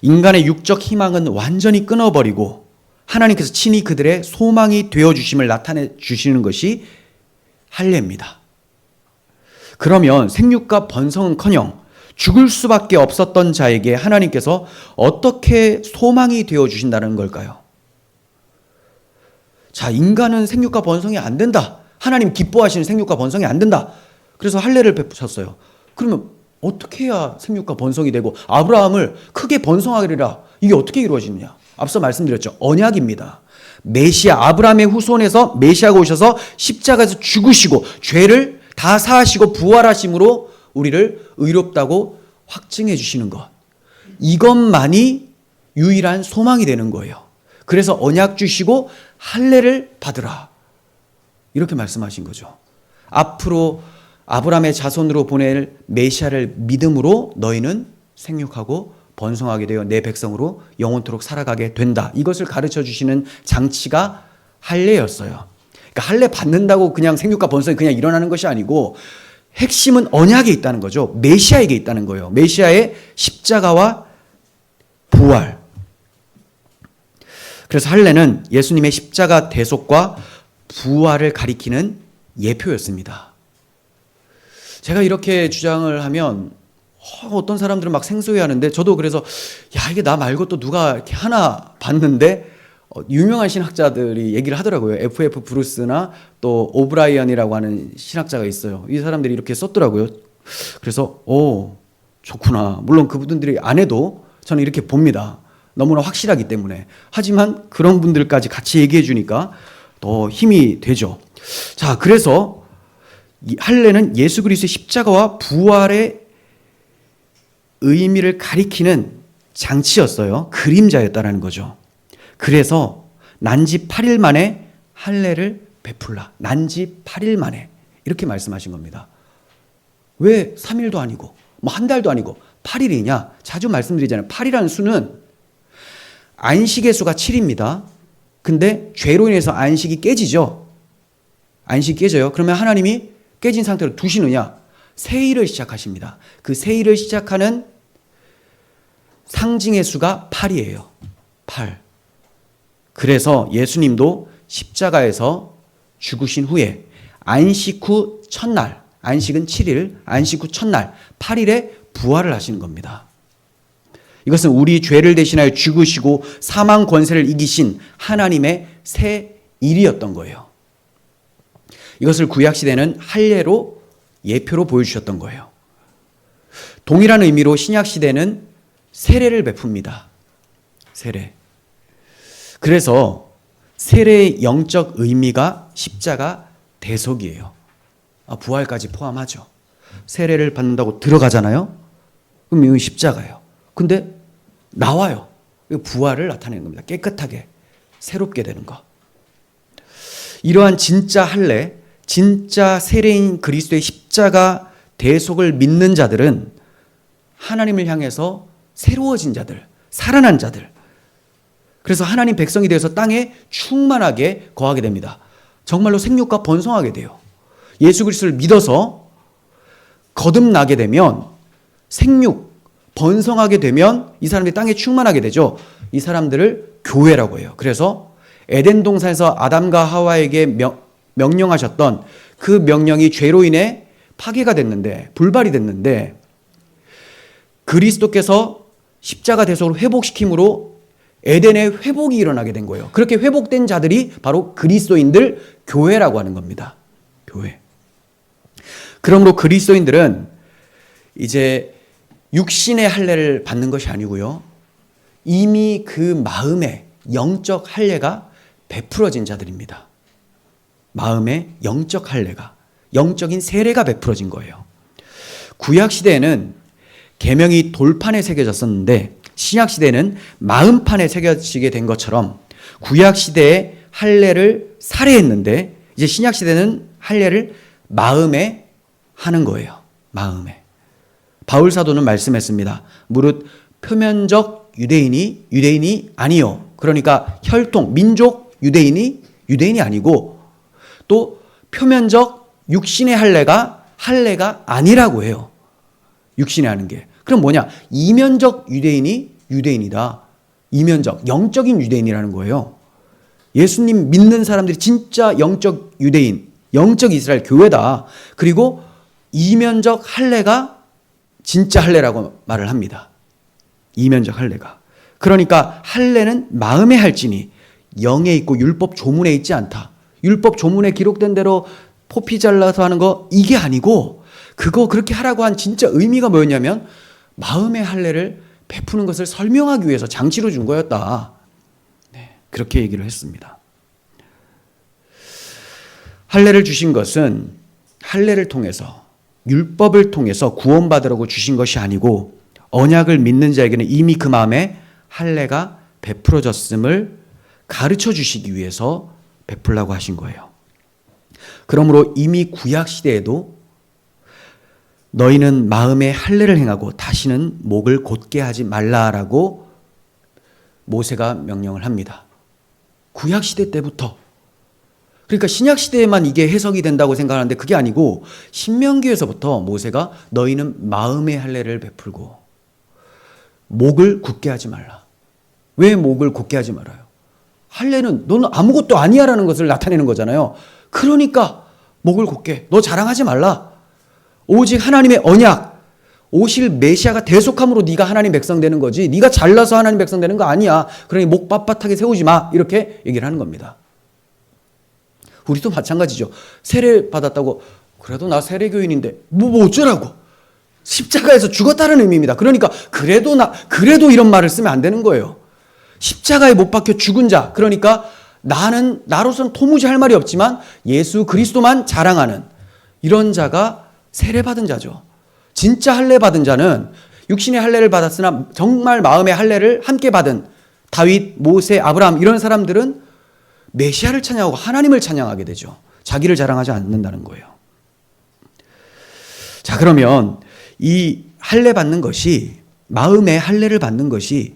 인간의 육적 희망은 완전히 끊어버리고 하나님께서 친히 그들의 소망이 되어주심을 나타내 주시는 것이 할례입니다. 그러면 생육과 번성은커녕 죽을 수밖에 없었던 자에게 하나님께서 어떻게 소망이 되어주신다는 걸까요? 자, 인간은 생육과 번성이 안 된다. 하나님 기뻐하시는 생육과 번성이 안 된다. 그래서 할례를 베푸셨어요. 그러면 어떻게 해야 생육과 번성이 되고 아브라함을 크게 번성하리라, 이게 어떻게 이루어지느냐? 앞서 말씀드렸죠. 언약입니다. 메시아, 아브라함의 후손에서 메시아가 오셔서 십자가에서 죽으시고 죄를 다 사하시고 부활하심으로 우리를 의롭다고 확증해 주시는 것, 이것만이 유일한 소망이 되는 거예요. 그래서 언약 주시고 할례를 받으라, 이렇게 말씀하신 거죠. 앞으로 아브라함의 자손으로 보낼 메시아를 믿음으로 너희는 생육하고 번성하게 되어 내 백성으로 영원토록 살아가게 된다. 이것을 가르쳐 주시는 장치가 할례였어요. 그러니까 할례 받는다고 그냥 생육과 번성이 그냥 일어나는 것이 아니고 핵심은 언약에 있다는 거죠. 메시아에게 있다는 거예요. 메시아의 십자가와 부활. 그래서 할례는 예수님의 십자가 대속과 부활을 가리키는 예표였습니다. 제가 이렇게 주장을 하면 어떤 사람들은 막 생소해하는데, 저도 그래서 야, 이게 나 말고 또 누가 이렇게 하나 봤는데 유명한 신학자들이 얘기를 하더라고요. F.F. 브루스나 또 오브라이언이라고 하는 신학자가 있어요. 이 사람들이 이렇게 썼더라고요. 그래서 좋구나. 물론 그분들이 안 해도 저는 이렇게 봅니다. 너무나 확실하기 때문에. 하지만 그런 분들까지 같이 얘기해 주니까 더 힘이 되죠. 자, 그래서 이 할례는 예수 그리스도의 십자가와 부활의 의미를 가리키는 장치였어요. 그림자였다라는 거죠. 그래서 난지 8일 만에 할례를 베풀라. 난지 8일 만에 이렇게 말씀하신 겁니다. 왜 3일도 아니고 뭐 한 달도 아니고 8일이냐? 자주 말씀드리잖아요. 8이라는 수는 안식의 수가 7입니다. 근데 죄로 인해서 안식이 깨지죠. 안식이 깨져요. 그러면 하나님이 깨진 상태로 두시느냐? 세일을 시작하십니다. 그 세일을 시작하는 상징의 수가 8이에요. 8. 그래서 예수님도 십자가에서 죽으신 후에 안식 후 첫날, 안식은 7일, 안식 후 첫날 8일에 부활을 하시는 겁니다. 이것은 우리 죄를 대신하여 죽으시고 사망 권세를 이기신 하나님의 새 일이었던 거예요. 이것을 구약시대는 할례로 예표로 보여주셨던 거예요. 동일한 의미로 신약시대는 세례를 베풉니다. 세례. 그래서 세례의 영적 의미가 십자가 대속이에요. 부활까지 포함하죠. 세례를 받는다고 들어가잖아요. 그럼 이건 십자가예요. 근데 나와요. 부활을 나타내는 겁니다. 깨끗하게 새롭게 되는 것. 이러한 진짜 할례, 진짜 세례인 그리스도의 십자가 대속을 믿는 자들은 하나님을 향해서 새로워진 자들, 살아난 자들. 그래서 하나님 백성이 되어서 땅에 충만하게 거하게 됩니다. 정말로 생육과 번성하게 돼요. 예수 그리스도를 믿어서 거듭나게 되면 생육, 번성하게 되면 이 사람들이 땅에 충만하게 되죠. 이 사람들을 교회라고 해요. 그래서 에덴 동산에서 아담과 하와에게 명령하셨던 그 명령이 죄로 인해 파괴가 됐는데, 불발이 됐는데, 그리스도께서 십자가 대속으로 회복시킴으로 에덴의 회복이 일어나게 된 거예요. 그렇게 회복된 자들이 바로 그리스도인들, 교회라고 하는 겁니다. 교회. 그러므로 그리스도인들은 이제 육신의 할례를 받는 것이 아니고요. 이미 그 마음에 영적 할례가 베풀어진 자들입니다. 마음의 영적 할례가, 영적인 세례가 베풀어진 거예요. 구약 시대에는 계명이 돌판에 새겨졌었는데 신약 시대에는 마음판에 새겨지게 된 것처럼 구약 시대에 할례를 살해했는데 이제 신약 시대는 할례를 마음에 하는 거예요. 마음에. 바울 사도는 말씀했습니다. 무릇 표면적 유대인이 아니요. 그러니까 혈통, 민족 유대인이 아니고 또 표면적 육신의 할례가 아니라고 해요. 육신에 하는 게. 그럼 뭐냐? 이면적 유대인이다. 이면적, 영적인 유대인이라는 거예요. 예수님 믿는 사람들이 진짜 영적 유대인, 영적 이스라엘 교회다. 그리고 이면적 할례가 진짜 할례라고 말을 합니다. 이면적 할례가. 그러니까 할례는 마음에 할지니 영에 있고 율법 조문에 있지 않다. 율법 조문에 기록된 대로 포피 잘라서 하는 거 이게 아니고 그거 그렇게 하라고 한 진짜 의미가 뭐였냐면 마음의 할례를 베푸는 것을 설명하기 위해서 장치로 준 거였다. 네, 그렇게 얘기를 했습니다. 할례를 주신 것은 할례를 통해서 율법을 통해서 구원받으라고 주신 것이 아니고 언약을 믿는 자에게는 이미 그 마음에 할례가 베풀어졌음을 가르쳐 주시기 위해서 베풀라고 하신 거예요. 그러므로 이미 구약 시대에도 너희는 마음에 할례를 행하고 다시는 목을 곧게 하지 말라라고 모세가 명령을 합니다. 구약 시대 때부터. 그러니까 신약 시대에만 이게 해석이 된다고 생각하는데 그게 아니고 신명기에서부터 모세가 너희는 마음의 할례를 베풀고 목을 굳게 하지 말라. 왜 목을 곧게 하지 말아요? 할례는 너는 아무것도 아니야라는 것을 나타내는 거잖아요. 그러니까 목을 곧게, 너 자랑하지 말라. 오직 하나님의 언약, 오실 메시아가 대속함으로 네가 하나님 백성 되는 거지 네가 잘나서 하나님 백성 되는 거 아니야. 그러니 목 빳빳하게 세우지 마. 이렇게 얘기를 하는 겁니다. 우리도 마찬가지죠. 세례 받았다고 그래도 나 세례교인인데 뭐 어쩌라고. 십자가에서 죽었다는 의미입니다. 그러니까 그래도 이런 말을 쓰면 안 되는 거예요. 십자가에 못 박혀 죽은 자, 그러니까 나로서는 도무지 할 말이 없지만 예수 그리스도만 자랑하는 이런 자가 세례받은 자죠. 진짜 할례 받은 자는 육신의 할례를 받았으나 정말 마음의 할례를 함께 받은 다윗, 모세, 아브라함 이런 사람들은 메시아를 찬양하고 하나님을 찬양하게 되죠. 자기를 자랑하지 않는다는 거예요. 자, 그러면 이 할례 받는 것이, 마음의 할례를 받는 것이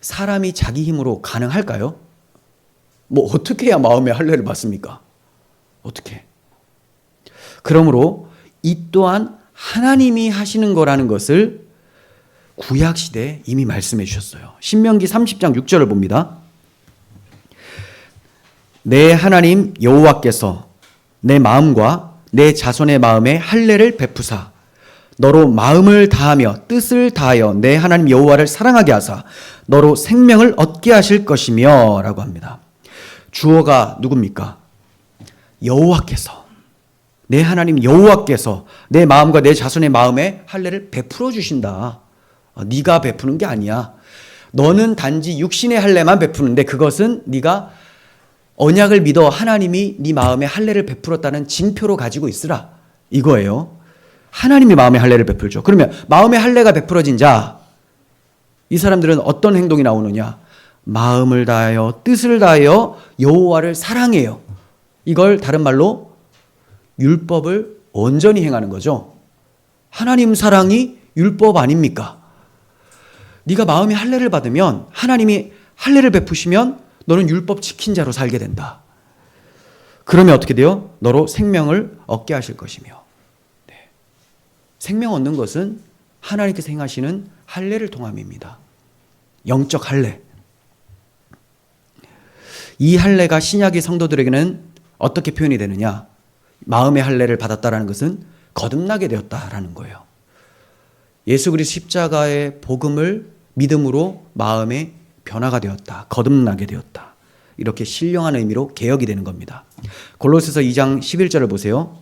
사람이 자기 힘으로 가능할까요? 뭐 어떻게 해야 마음의 할례를 받습니까? 어떻게? 그러므로 이 또한 하나님이 하시는 거라는 것을 구약시대에 이미 말씀해 주셨어요. 신명기 30장 6절을 봅니다. 내 하나님 여호와께서 내 마음과 내 자손의 마음에 할례를 베푸사 너로 마음을 다하며 뜻을 다하여 내 하나님 여호와를 사랑하게 하사 너로 생명을 얻게 하실 것이며 라고 합니다. 주어가 누굽니까? 여호와께서, 내 하나님 여호와께서 내 마음과 내 자손의 마음에 할례를 베풀어 주신다. 네가 베푸는 게 아니야. 너는 단지 육신의 할례만 베푸는데 그것은 네가 언약을 믿어 하나님이 네 마음에 할례를 베풀었다는 징표로 가지고 있으라. 이거예요. 하나님이 마음의 할례를 베풀죠. 그러면 마음의 할례가 베풀어진 자, 이 사람들은 어떤 행동이 나오느냐? 마음을 다하여 뜻을 다하여 여호와를 사랑해요. 이걸 다른 말로 율법을 온전히 행하는 거죠. 하나님 사랑이 율법 아닙니까? 네가 마음의 할례를 받으면 하나님이 할례를 베푸시면 너는 율법 지킨 자로 살게 된다. 그러면 어떻게 돼요? 너로 생명을 얻게 하실 것이며. 네. 생명 얻는 것은 하나님께서 행하시는 할례를 통함입니다. 영적 할례. 이 할례가 신약의 성도들에게는 어떻게 표현이 되느냐? 마음의 할례를 받았다라는 것은 거듭나게 되었다라는 거예요. 예수 그리스도 십자가의 복음을 믿음으로 마음의 변화가 되었다. 거듭나게 되었다. 이렇게 신령한 의미로 개혁이 되는 겁니다. 골로새서 2장 11절을 보세요.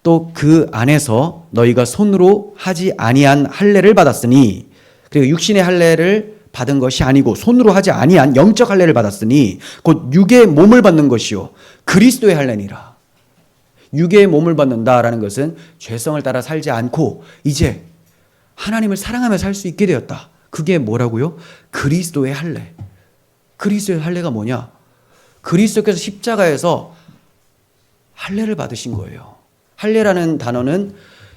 또 그 안에서 너희가 손으로 하지 아니한 할례를 받았으니, 그리고 육신의 할례를 받은 것이 아니고 손으로 하지 아니한 영적 할례를 받았으니 곧 육의 몸을 받는 것이요 그리스도의 할례니라. 육의 몸을 받는다라는 것은 죄성을 따라 살지 않고 이제 하나님을 사랑하며 살 수 있게 되었다. 그게 뭐라고요? 그리스도의 할례. 그리스도의 할례가 뭐냐? 그리스도께서 십자가에서 할례를 받으신 거예요. 할례라는 단어는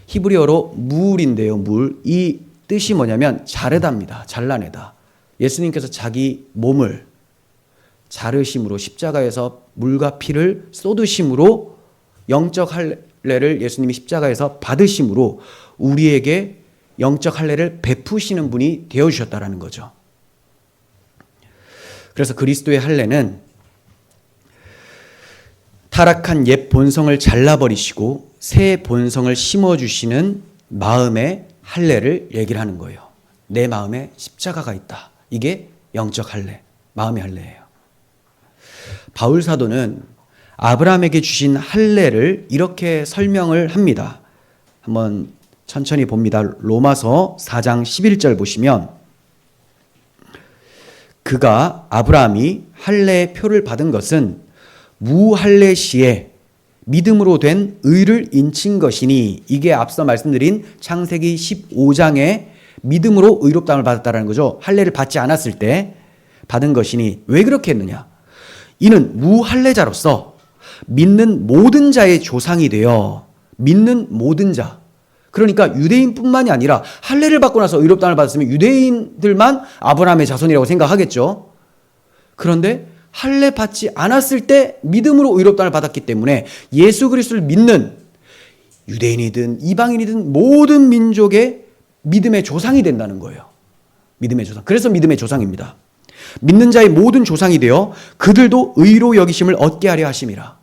히브리어로 무울인데요. 무울. 이 뜻이 뭐냐면 자르다입니다. 잘라내다. 예수님께서 자기 몸을 자르심으로 십자가에서 물과 피를 쏟으심으로 영적 할례를 예수님이 십자가에서 받으심으로 우리에게 영적 할례를 베푸시는 분이 되어주셨다라는 거죠. 그래서 그리스도의 할례는 타락한 옛 본성을 잘라버리시고 새 본성을 심어주시는 마음의 할례를 얘기를 하는 거예요. 내 마음에 십자가가 있다. 이게 영적 할례, 마음의 할례예요. 바울 사도는 아브라함에게 주신 할례를 이렇게 설명을 합니다. 한번 천천히 봅니다. 로마서 4장 11절 보시면 그가 아브라함이 할례의 표를 받은 것은 무할례 시에 믿음으로 된 의를 인친 것이니, 이게 앞서 말씀드린 창세기 15장에 믿음으로 의롭다함을 받았다는 거죠. 할례를 받지 않았을 때 받은 것이니, 왜 그렇게 했느냐? 이는 무할례자로서 믿는 모든 자의 조상이 되어, 믿는 모든 자, 그러니까 유대인뿐만이 아니라 할례를 받고 나서 의롭다함을 받았으면 유대인들만 아브라함의 자손이라고 생각하겠죠. 그런데 할례 받지 않았을 때 믿음으로 의롭다함을 받았기 때문에 예수 그리스도를 믿는 유대인이든 이방인이든 모든 민족의 믿음의 조상이 된다는 거예요. 믿음의 조상. 그래서 믿음의 조상입니다. 믿는 자의 모든 조상이 되어 그들도 의로 여기심을 얻게 하려 하심이라.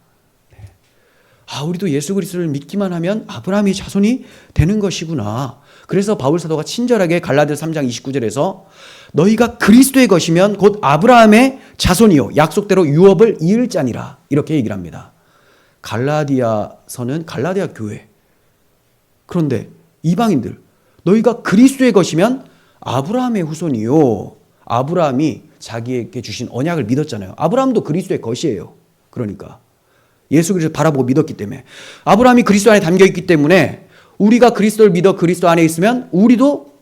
우리도 예수 그리스도를 믿기만 하면 아브라함의 자손이 되는 것이구나. 그래서 바울 사도가 친절하게 갈라디아 3장 29절에서 너희가 그리스도의 것이면 곧 아브라함의 자손이요 약속대로 유업을 이을 자니라. 이렇게 얘기를 합니다. 갈라디아서는 갈라디아 교회. 그런데 이방인들, 너희가 그리스도의 것이면 아브라함의 후손이요. 아브라함이 자기에게 주신 언약을 믿었잖아요. 아브라함도 그리스도의 것이에요. 그러니까 예수 그리스도를 바라보고 믿었기 때문에, 아브라함이 그리스도 안에 담겨있기 때문에 우리가 그리스도를 믿어 그리스도 안에 있으면 우리도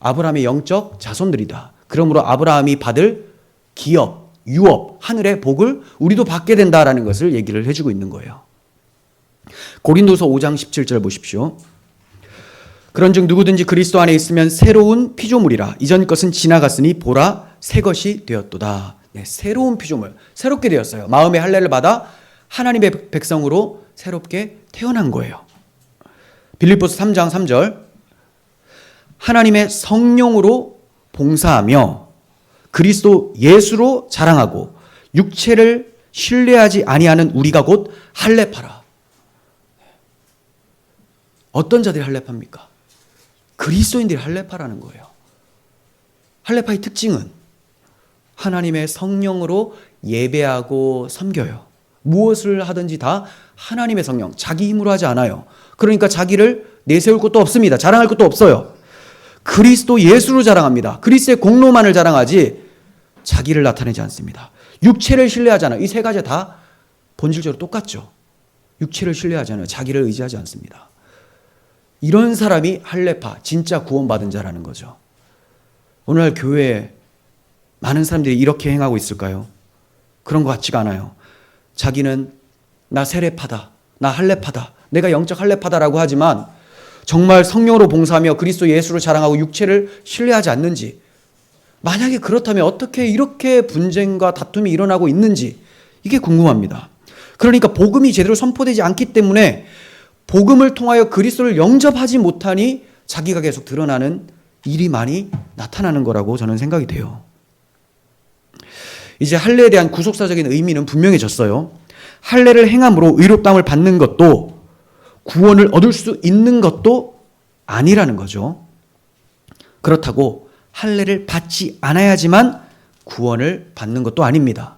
아브라함의 영적 자손들이다. 그러므로 아브라함이 받을 기업, 유업, 하늘의 복을 우리도 받게 된다라는 것을 얘기를 해주고 있는 거예요. 고린도서 5장 17절 보십시오. 그런즉 누구든지 그리스도 안에 있으면 새로운 피조물이라. 이전 것은 지나갔으니 보라 새 것이 되었도다. 네, 새로운 피조물, 새롭게 되었어요. 마음의 할례를 받아 하나님의 백성으로 새롭게 태어난 거예요. 빌립보서 3장 3절 하나님의 성령으로 봉사하며 그리스도 예수로 자랑하고 육체를 신뢰하지 아니하는 우리가 곧 할례파라. 어떤 자들이 할례파입니까? 그리스도인들이 할례파라는 거예요. 할례파의 특징은 하나님의 성령으로 예배하고 섬겨요. 무엇을 하든지 다 하나님의 성령, 자기 힘으로 하지 않아요. 그러니까 자기를 내세울 것도 없습니다. 자랑할 것도 없어요. 그리스도 예수로 자랑합니다. 그리스도의 공로만을 자랑하지 자기를 나타내지 않습니다. 육체를 신뢰하잖아요. 이 세 가지 다 본질적으로 똑같죠. 육체를 신뢰하잖아요. 자기를 의지하지 않습니다. 이런 사람이 할례파, 진짜 구원받은 자라는 거죠. 오늘날 교회에 많은 사람들이 이렇게 행하고 있을까요? 그런 것 같지가 않아요. 자기는 나 세례파다, 나 할례파다, 내가 영적 할례파다라고 하지만 정말 성령으로 봉사하며 그리스도 예수를 자랑하고 육체를 신뢰하지 않는지 만약에 그렇다면 어떻게 이렇게 분쟁과 다툼이 일어나고 있는지 이게 궁금합니다. 그러니까 복음이 제대로 선포되지 않기 때문에 복음을 통하여 그리스도를 영접하지 못하니 자기가 계속 드러나는 일이 많이 나타나는 거라고 저는 생각이 돼요. 이제 할례에 대한 구속사적인 의미는 분명해졌어요. 할례를 행함으로 의롭다함을 받는 것도 구원을 얻을 수 있는 것도 아니라는 거죠. 그렇다고 할례를 받지 않아야지만 구원을 받는 것도 아닙니다.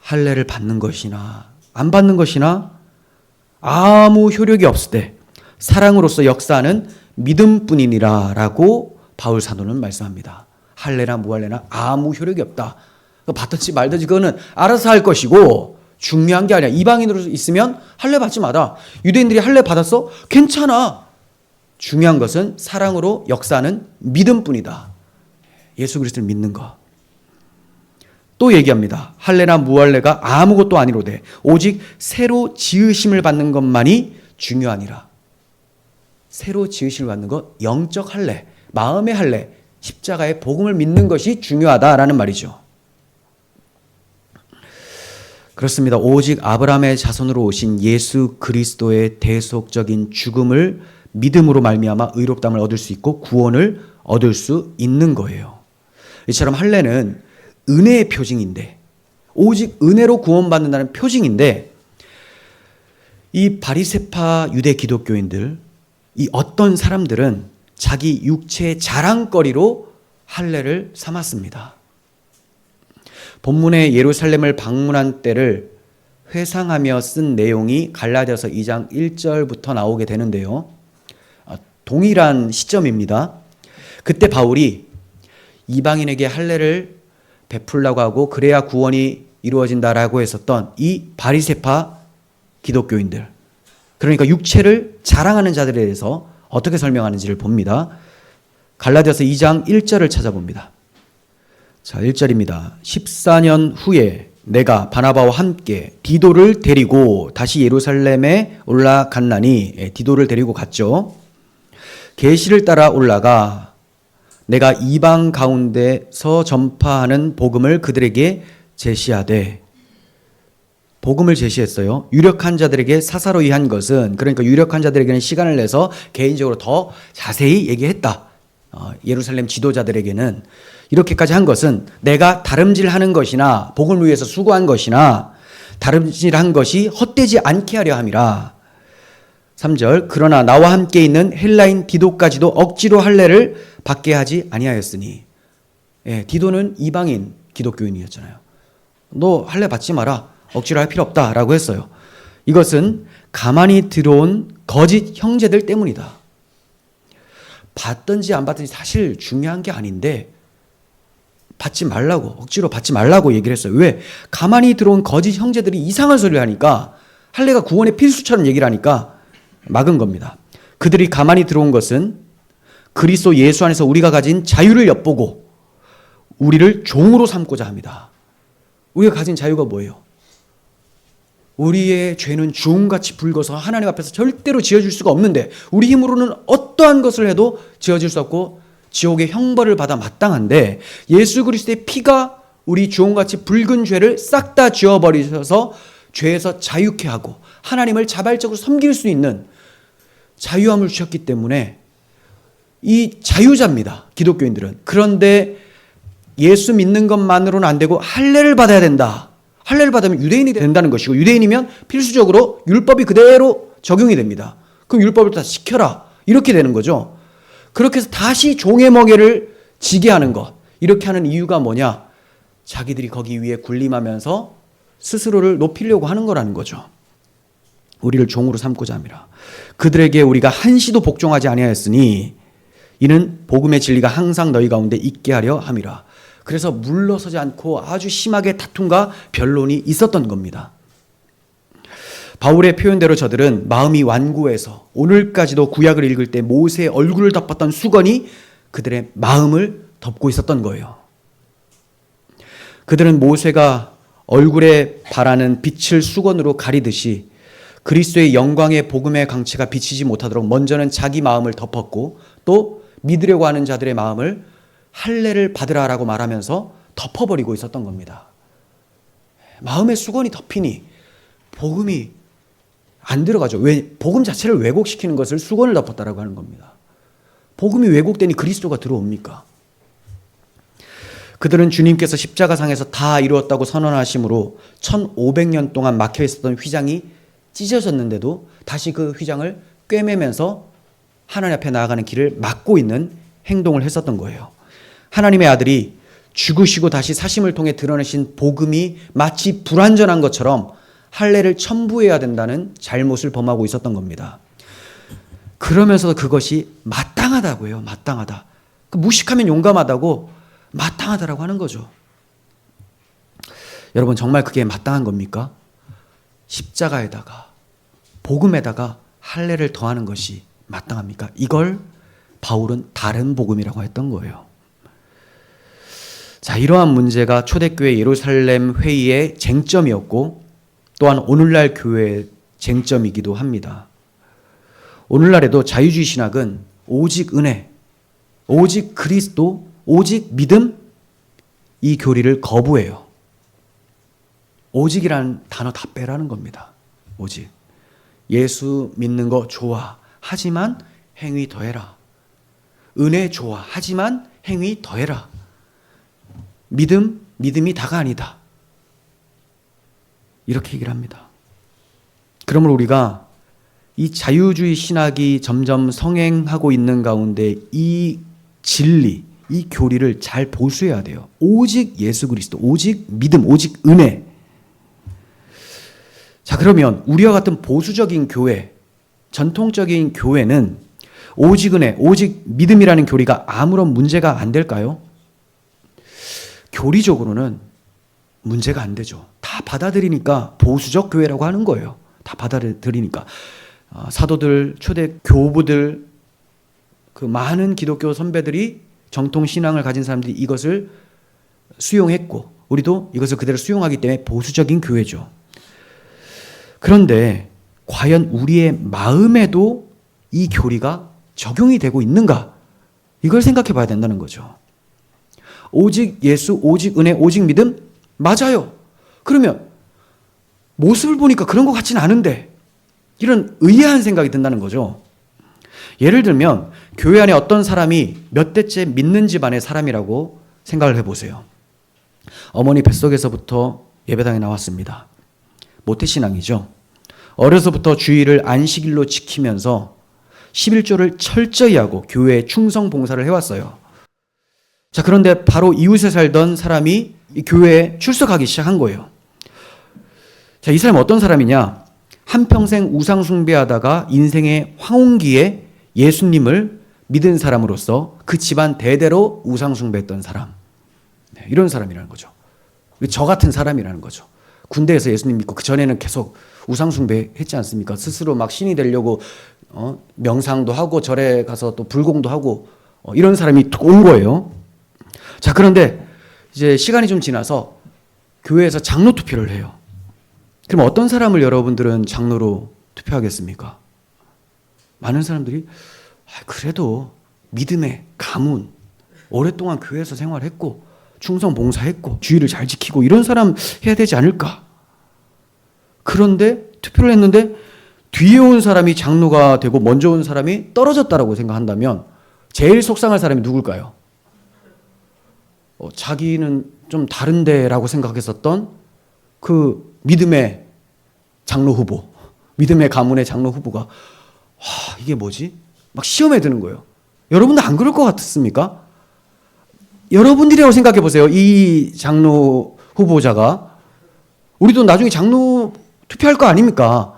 할례를 받는 것이나 안 받는 것이나 아무 효력이 없을 때 사랑으로서 역사하는 믿음뿐이니라 라고 바울 사도는 말씀합니다. 할례나 무할례나 아무 효력이 없다. 받든지 말든지 그거는 알아서 할 것이고 중요한 게 아니야. 이방인으로 있으면 할례 받지 마라. 유대인들이 할례 받았어? 괜찮아. 중요한 것은 사랑으로 역사하는 믿음뿐이다. 예수 그리스도를 믿는 것. 또 얘기합니다. 할례나 무할례가 아무것도 아니로되 오직 새로 지으심을 받는 것만이 중요하니라. 새로 지으심을 받는 것, 영적 할례, 마음의 할례, 십자가의 복음을 믿는 것이 중요하다라는 말이죠. 그렇습니다. 오직 아브라함의 자손으로 오신 예수 그리스도의 대속적인 죽음을 믿음으로 말미암아 의롭다함을 얻을 수 있고 구원을 얻을 수 있는 거예요. 이처럼 할례는 은혜의 표징인데, 오직 은혜로 구원받는다는 표징인데, 이 바리새파 유대 기독교인들, 이 어떤 사람들은 자기 육체의 자랑거리로 할례를 삼았습니다. 본문의 예루살렘을 방문한 때를 회상하며 쓴 내용이 갈라디아서 2장 1절부터 나오게 되는데요. 동일한 시점입니다. 그때 바울이 이방인에게 할례를 베풀라고 하고 그래야 구원이 이루어진다라고 했었던 이 바리새파 기독교인들, 그러니까 육체를 자랑하는 자들에 대해서 어떻게 설명하는지를 봅니다. 갈라디아서 2장 1절을 찾아봅니다. 자, 1절입니다. 14년 후에 내가 바나바와 함께 디도를 데리고 다시 예루살렘에 올라갔나니, 디도를 데리고 갔죠. 계시를 따라 올라가 내가 이방 가운데서 전파하는 복음을 그들에게 제시하되, 복음을 제시했어요. 유력한 자들에게 사사로이 한 것은, 그러니까 유력한 자들에게는 시간을 내서 개인적으로 더 자세히 얘기했다. 예루살렘 지도자들에게는 이렇게까지 한 것은 내가 다름질하는 것이나 복음을 위해서 수고한 것이나 다름질한 것이 헛되지 않게 하려 함이라. 3절 그러나 나와 함께 있는 헬라인 디도까지도 억지로 할례를 받게 하지 아니하였으니. 디도는 이방인 기독교인이었잖아요. 너 할례 받지 마라. 억지로 할 필요 없다라고 했어요. 이것은 가만히 들어온 거짓 형제들 때문이다. 받든지 안 받든지 사실 중요한 게 아닌데 받지 말라고, 억지로 받지 말라고 얘기를 했어요. 왜? 가만히 들어온 거짓 형제들이 이상한 소리를 하니까, 할례가 구원의 필수처럼 얘기를 하니까 막은 겁니다. 그들이 가만히 들어온 것은 그리스도 예수 안에서 우리가 가진 자유를 엿보고 우리를 종으로 삼고자 합니다. 우리가 가진 자유가 뭐예요? 우리의 죄는 주홍같이 붉어서 하나님 앞에서 절대로 지어질 수가 없는데, 우리 힘으로는 어떠한 것을 해도 지어질 수 없고 지옥의 형벌을 받아 마땅한데, 예수 그리스도의 피가 우리 주홍같이 붉은 죄를 싹 다 지워버리셔서 죄에서 자유케 하고 하나님을 자발적으로 섬길 수 있는 자유함을 주셨기 때문에 이 자유자입니다, 기독교인들은. 그런데 예수 믿는 것만으로는 안 되고 할례를 받아야 된다. 할례를 받으면 유대인이 된다는 것이고, 유대인이면 필수적으로 율법이 그대로 적용이 됩니다. 그럼 율법을 다 지켜라, 이렇게 되는 거죠. 그렇게 해서 다시 종의 멍에를 지게 하는 것, 이렇게 하는 이유가 뭐냐? 자기들이 거기 위에 군림하면서 스스로를 높이려고 하는 거라는 거죠. 우리를 종으로 삼고자 함이라. 그들에게 우리가 한시도 복종하지 아니하였으니 이는 복음의 진리가 항상 너희 가운데 있게 하려 함이라. 그래서 물러서지 않고 아주 심하게 다툼과 변론이 있었던 겁니다. 바울의 표현대로 저들은 마음이 완고해서 오늘까지도 구약을 읽을 때 모세의 얼굴을 덮었던 수건이 그들의 마음을 덮고 있었던 거예요. 그들은 모세가 얼굴에 바라는 빛을 수건으로 가리듯이 그리스도의 영광의 복음의 강체가 비치지 못하도록 먼저는 자기 마음을 덮었고, 또 믿으려고 하는 자들의 마음을 할례를 받으라라고 말하면서 덮어버리고 있었던 겁니다. 마음의 수건이 덮이니 복음이 안 들어가죠. 왜? 복음 자체를 왜곡시키는 것을 수건을 덮었다라고 하는 겁니다. 복음이 왜곡되니 그리스도가 들어옵니까? 그들은 주님께서 십자가상에서 다 이루었다고 선언하심으로 1500년 동안 막혀 있었던 휘장이 찢어졌는데도 다시 그 휘장을 꿰매면서 하나님 앞에 나아가는 길을 막고 있는 행동을 했었던 거예요. 하나님의 아들이 죽으시고 다시 사심을 통해 드러내신 복음이 마치 불완전한 것처럼 할례를 첨부해야 된다는 잘못을 범하고 있었던 겁니다. 그러면서 그것이 마땅하다고요. 마땅하다. 무식하면 용감하다고 마땅하다라고 하는 거죠. 여러분, 정말 그게 마땅한 겁니까? 십자가에다가 복음에다가 할례를 더하는 것이 마땅합니까? 이걸 바울은 다른 복음이라고 했던 거예요. 자, 이러한 문제가 초대교회 예루살렘 회의의 쟁점이었고 또한 오늘날 교회의 쟁점이기도 합니다. 오늘날에도 자유주의 신학은 오직 은혜, 오직 그리스도, 오직 믿음, 이 교리를 거부해요. 오직이라는 단어 다 빼라는 겁니다. 오직. 예수 믿는 거 좋아. 하지만 행위 더해라. 은혜 좋아. 하지만 행위 더해라. 믿음이 다가 아니다. 이렇게 얘기를 합니다. 그러므로 우리가 이 자유주의 신학이 점점 성행하고 있는 가운데 이 진리, 이 교리를 잘 보수해야 돼요. 오직 예수 그리스도, 오직 믿음, 오직 은혜. 자, 그러면 우리와 같은 보수적인 교회, 전통적인 교회는 오직 은혜, 오직 믿음이라는 교리가 아무런 문제가 안 될까요? 교리적으로는 문제가 안 되죠. 다 받아들이니까 보수적 교회라고 하는 거예요. 다 받아들이니까. 사도들, 초대 교부들, 그 많은 기독교 선배들이 정통 신앙을 가진 사람들이 이것을 수용했고 우리도 이것을 그대로 수용하기 때문에 보수적인 교회죠. 그런데 과연 우리의 마음에도 이 교리가 적용이 되고 있는가? 이걸 생각해 봐야 된다는 거죠. 오직 예수, 오직 은혜, 오직 믿음? 맞아요. 그러면 모습을 보니까 그런 것 같지는 않은데 이런 의아한 생각이 든다는 거죠. 예를 들면 교회 안에 어떤 사람이 몇 대째 믿는 집안의 사람이라고 생각을 해보세요. 어머니 뱃속에서부터 예배당에 나왔습니다. 모태신앙이죠. 어려서부터 주일을 안식일로 지키면서 11조를 철저히 하고 교회에 충성 봉사를 해왔어요. 자, 그런데 바로 이웃에 살던 사람이 이 교회에 출석하기 시작한 거예요. 자, 이 사람은 어떤 사람이냐? 한평생 우상 숭배하다가 인생의 황혼기에 예수님을 믿은 사람으로서 그 집안 대대로 우상 숭배했던 사람. 네, 이런 사람이라는 거죠. 저 같은 사람이라는 거죠. 군대에서 예수님 믿고 그 전에는 계속 우상 숭배했지 않습니까? 스스로 막 신이 되려고 명상도 하고 절에 가서 또 불공도 하고 이런 사람이 온 거예요. 자, 그런데 이제 시간이 좀 지나서 교회에서 장로 투표를 해요. 그럼 어떤 사람을 여러분들은 장로로 투표하겠습니까? 많은 사람들이 그래도 믿음의 가문, 오랫동안 교회에서 생활했고 충성 봉사했고 주의를 잘 지키고 이런 사람 해야 되지 않을까? 그런데 투표를 했는데 뒤에 온 사람이 장로가 되고 먼저 온 사람이 떨어졌다라고 생각한다면 제일 속상할 사람이 누굴까요? 자기는 좀 다른데라고 생각했었던 그 믿음의 장로 후보, 믿음의 가문의 장로 후보가 이게 뭐지? 막 시험에 드는 거예요. 여러분도 안 그럴 것 같습니까? 여러분들이라고 생각해 보세요. 이 장로 후보자가 우리도 나중에 장로 투표할 거 아닙니까?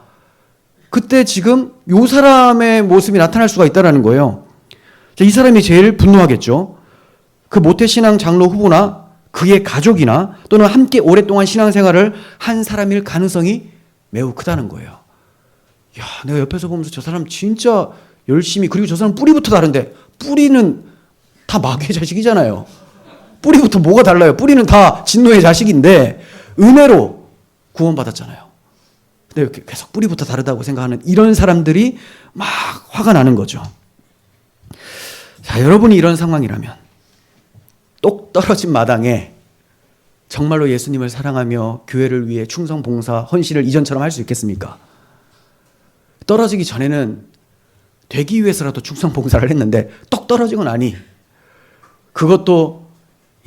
그때 지금 이 사람의 모습이 나타날 수가 있다는 거예요. 이 사람이 제일 분노하겠죠. 그 모태신앙 장로 후보나 그의 가족이나 또는 함께 오랫동안 신앙생활을 한 사람일 가능성이 매우 크다는 거예요. 야, 내가 옆에서 보면서 저 사람 진짜 열심히, 그리고 저 사람 뿌리부터 다른데 뿌리는 다 마귀의 자식이잖아요. 뿌리부터 뭐가 달라요? 뿌리는 다 진노의 자식인데 은혜로 구원받았잖아요. 근데 계속 뿌리부터 다르다고 생각하는 이런 사람들이 막 화가 나는 거죠. 자, 여러분이 이런 상황이라면 똑 떨어진 마당에 정말로 예수님을 사랑하며 교회를 위해 충성, 봉사, 헌신을 이전처럼 할 수 있겠습니까? 떨어지기 전에는 되기 위해서라도 충성, 봉사를 했는데 똑 떨어지고 나니 그것도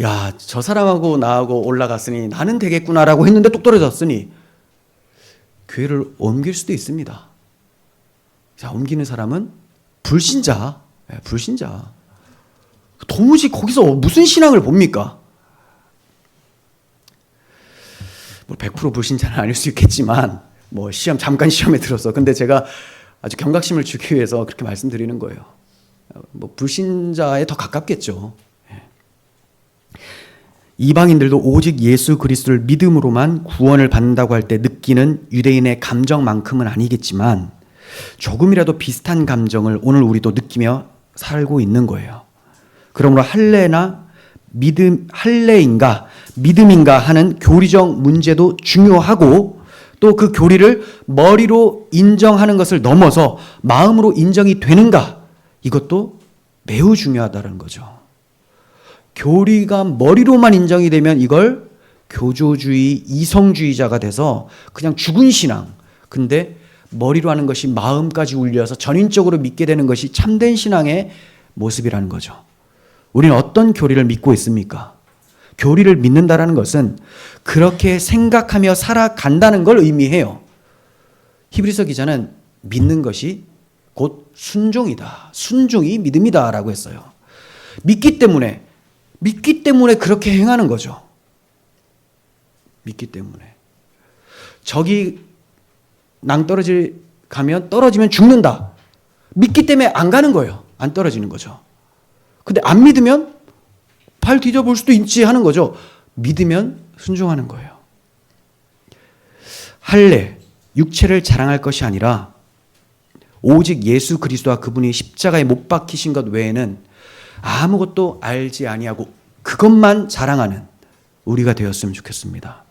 야, 저 사람하고 나하고 올라갔으니 나는 되겠구나라고 했는데 똑 떨어졌으니 교회를 옮길 수도 있습니다. 자, 옮기는 사람은 불신자. 불신자. 도무지 거기서 무슨 신앙을 봅니까? 100% 불신자는 아닐 수 있겠지만 잠깐 시험에 들어서 근데 제가 아주 경각심을 주기 위해서 그렇게 말씀드리는 거예요. 불신자에 더 가깝겠죠. 이방인들도 오직 예수 그리스도를 믿음으로만 구원을 받는다고 할 때 느끼는 유대인의 감정만큼은 아니겠지만 조금이라도 비슷한 감정을 오늘 우리도 느끼며 살고 있는 거예요. 그러므로 할례인가 믿음인가 하는 교리적 문제도 중요하고 또 그 교리를 머리로 인정하는 것을 넘어서 마음으로 인정이 되는가 이것도 매우 중요하다는 거죠. 교리가 머리로만 인정이 되면 이걸 교조주의, 이성주의자가 돼서 그냥 죽은 신앙. 근데 머리로 하는 것이 마음까지 울려서 전인적으로 믿게 되는 것이 참된 신앙의 모습이라는 거죠. 우리는 어떤 교리를 믿고 있습니까? 교리를 믿는다라는 것은 그렇게 생각하며 살아간다는 걸 의미해요. 히브리서 기자는 믿는 것이 곧 순종이다. 순종이 믿음이다라고 했어요. 믿기 때문에 그렇게 행하는 거죠. 믿기 때문에. 저기 낭떠러지 가면 떨어지면 죽는다. 믿기 때문에 안 가는 거예요. 안 떨어지는 거죠. 근데 안 믿으면 발 뒤져볼 수도 있지 하는 거죠. 믿으면 순종하는 거예요. 할례, 육체를 자랑할 것이 아니라 오직 예수 그리스도와 그분이 십자가에 못 박히신 것 외에는 아무것도 알지 아니하고 그것만 자랑하는 우리가 되었으면 좋겠습니다.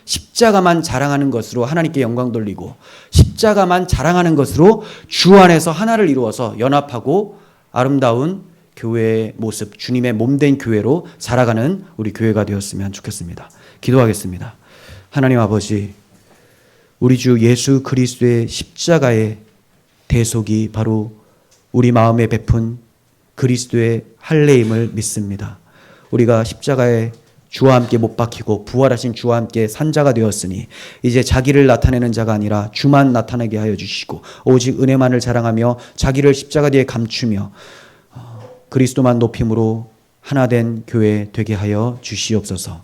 십자가만 자랑하는 것으로 하나님께 영광 돌리고 십자가만 자랑하는 것으로 주 안에서 하나를 이루어서 연합하고 아름다운 교회의 모습, 주님의 몸된 교회로 살아가는 우리 교회가 되었으면 좋겠습니다. 기도하겠습니다. 하나님 아버지, 우리 주 예수 그리스도의 십자가의 대속이 바로 우리 마음에 베푼 그리스도의 할례임을 믿습니다. 우리가 십자가에 주와 함께 못 박히고 부활하신 주와 함께 산 자가 되었으니 이제 자기를 나타내는 자가 아니라 주만 나타내게 하여 주시고 오직 은혜만을 자랑하며 자기를 십자가 뒤에 감추며 그리스도만 높임으로 하나 된 교회 되게 하여 주시옵소서.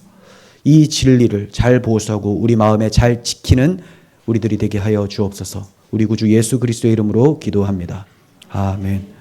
이 진리를 잘 보수하고 우리 마음에 잘 지키는 우리들이 되게 하여 주옵소서. 우리 구주 예수 그리스도의 이름으로 기도합니다. 아멘.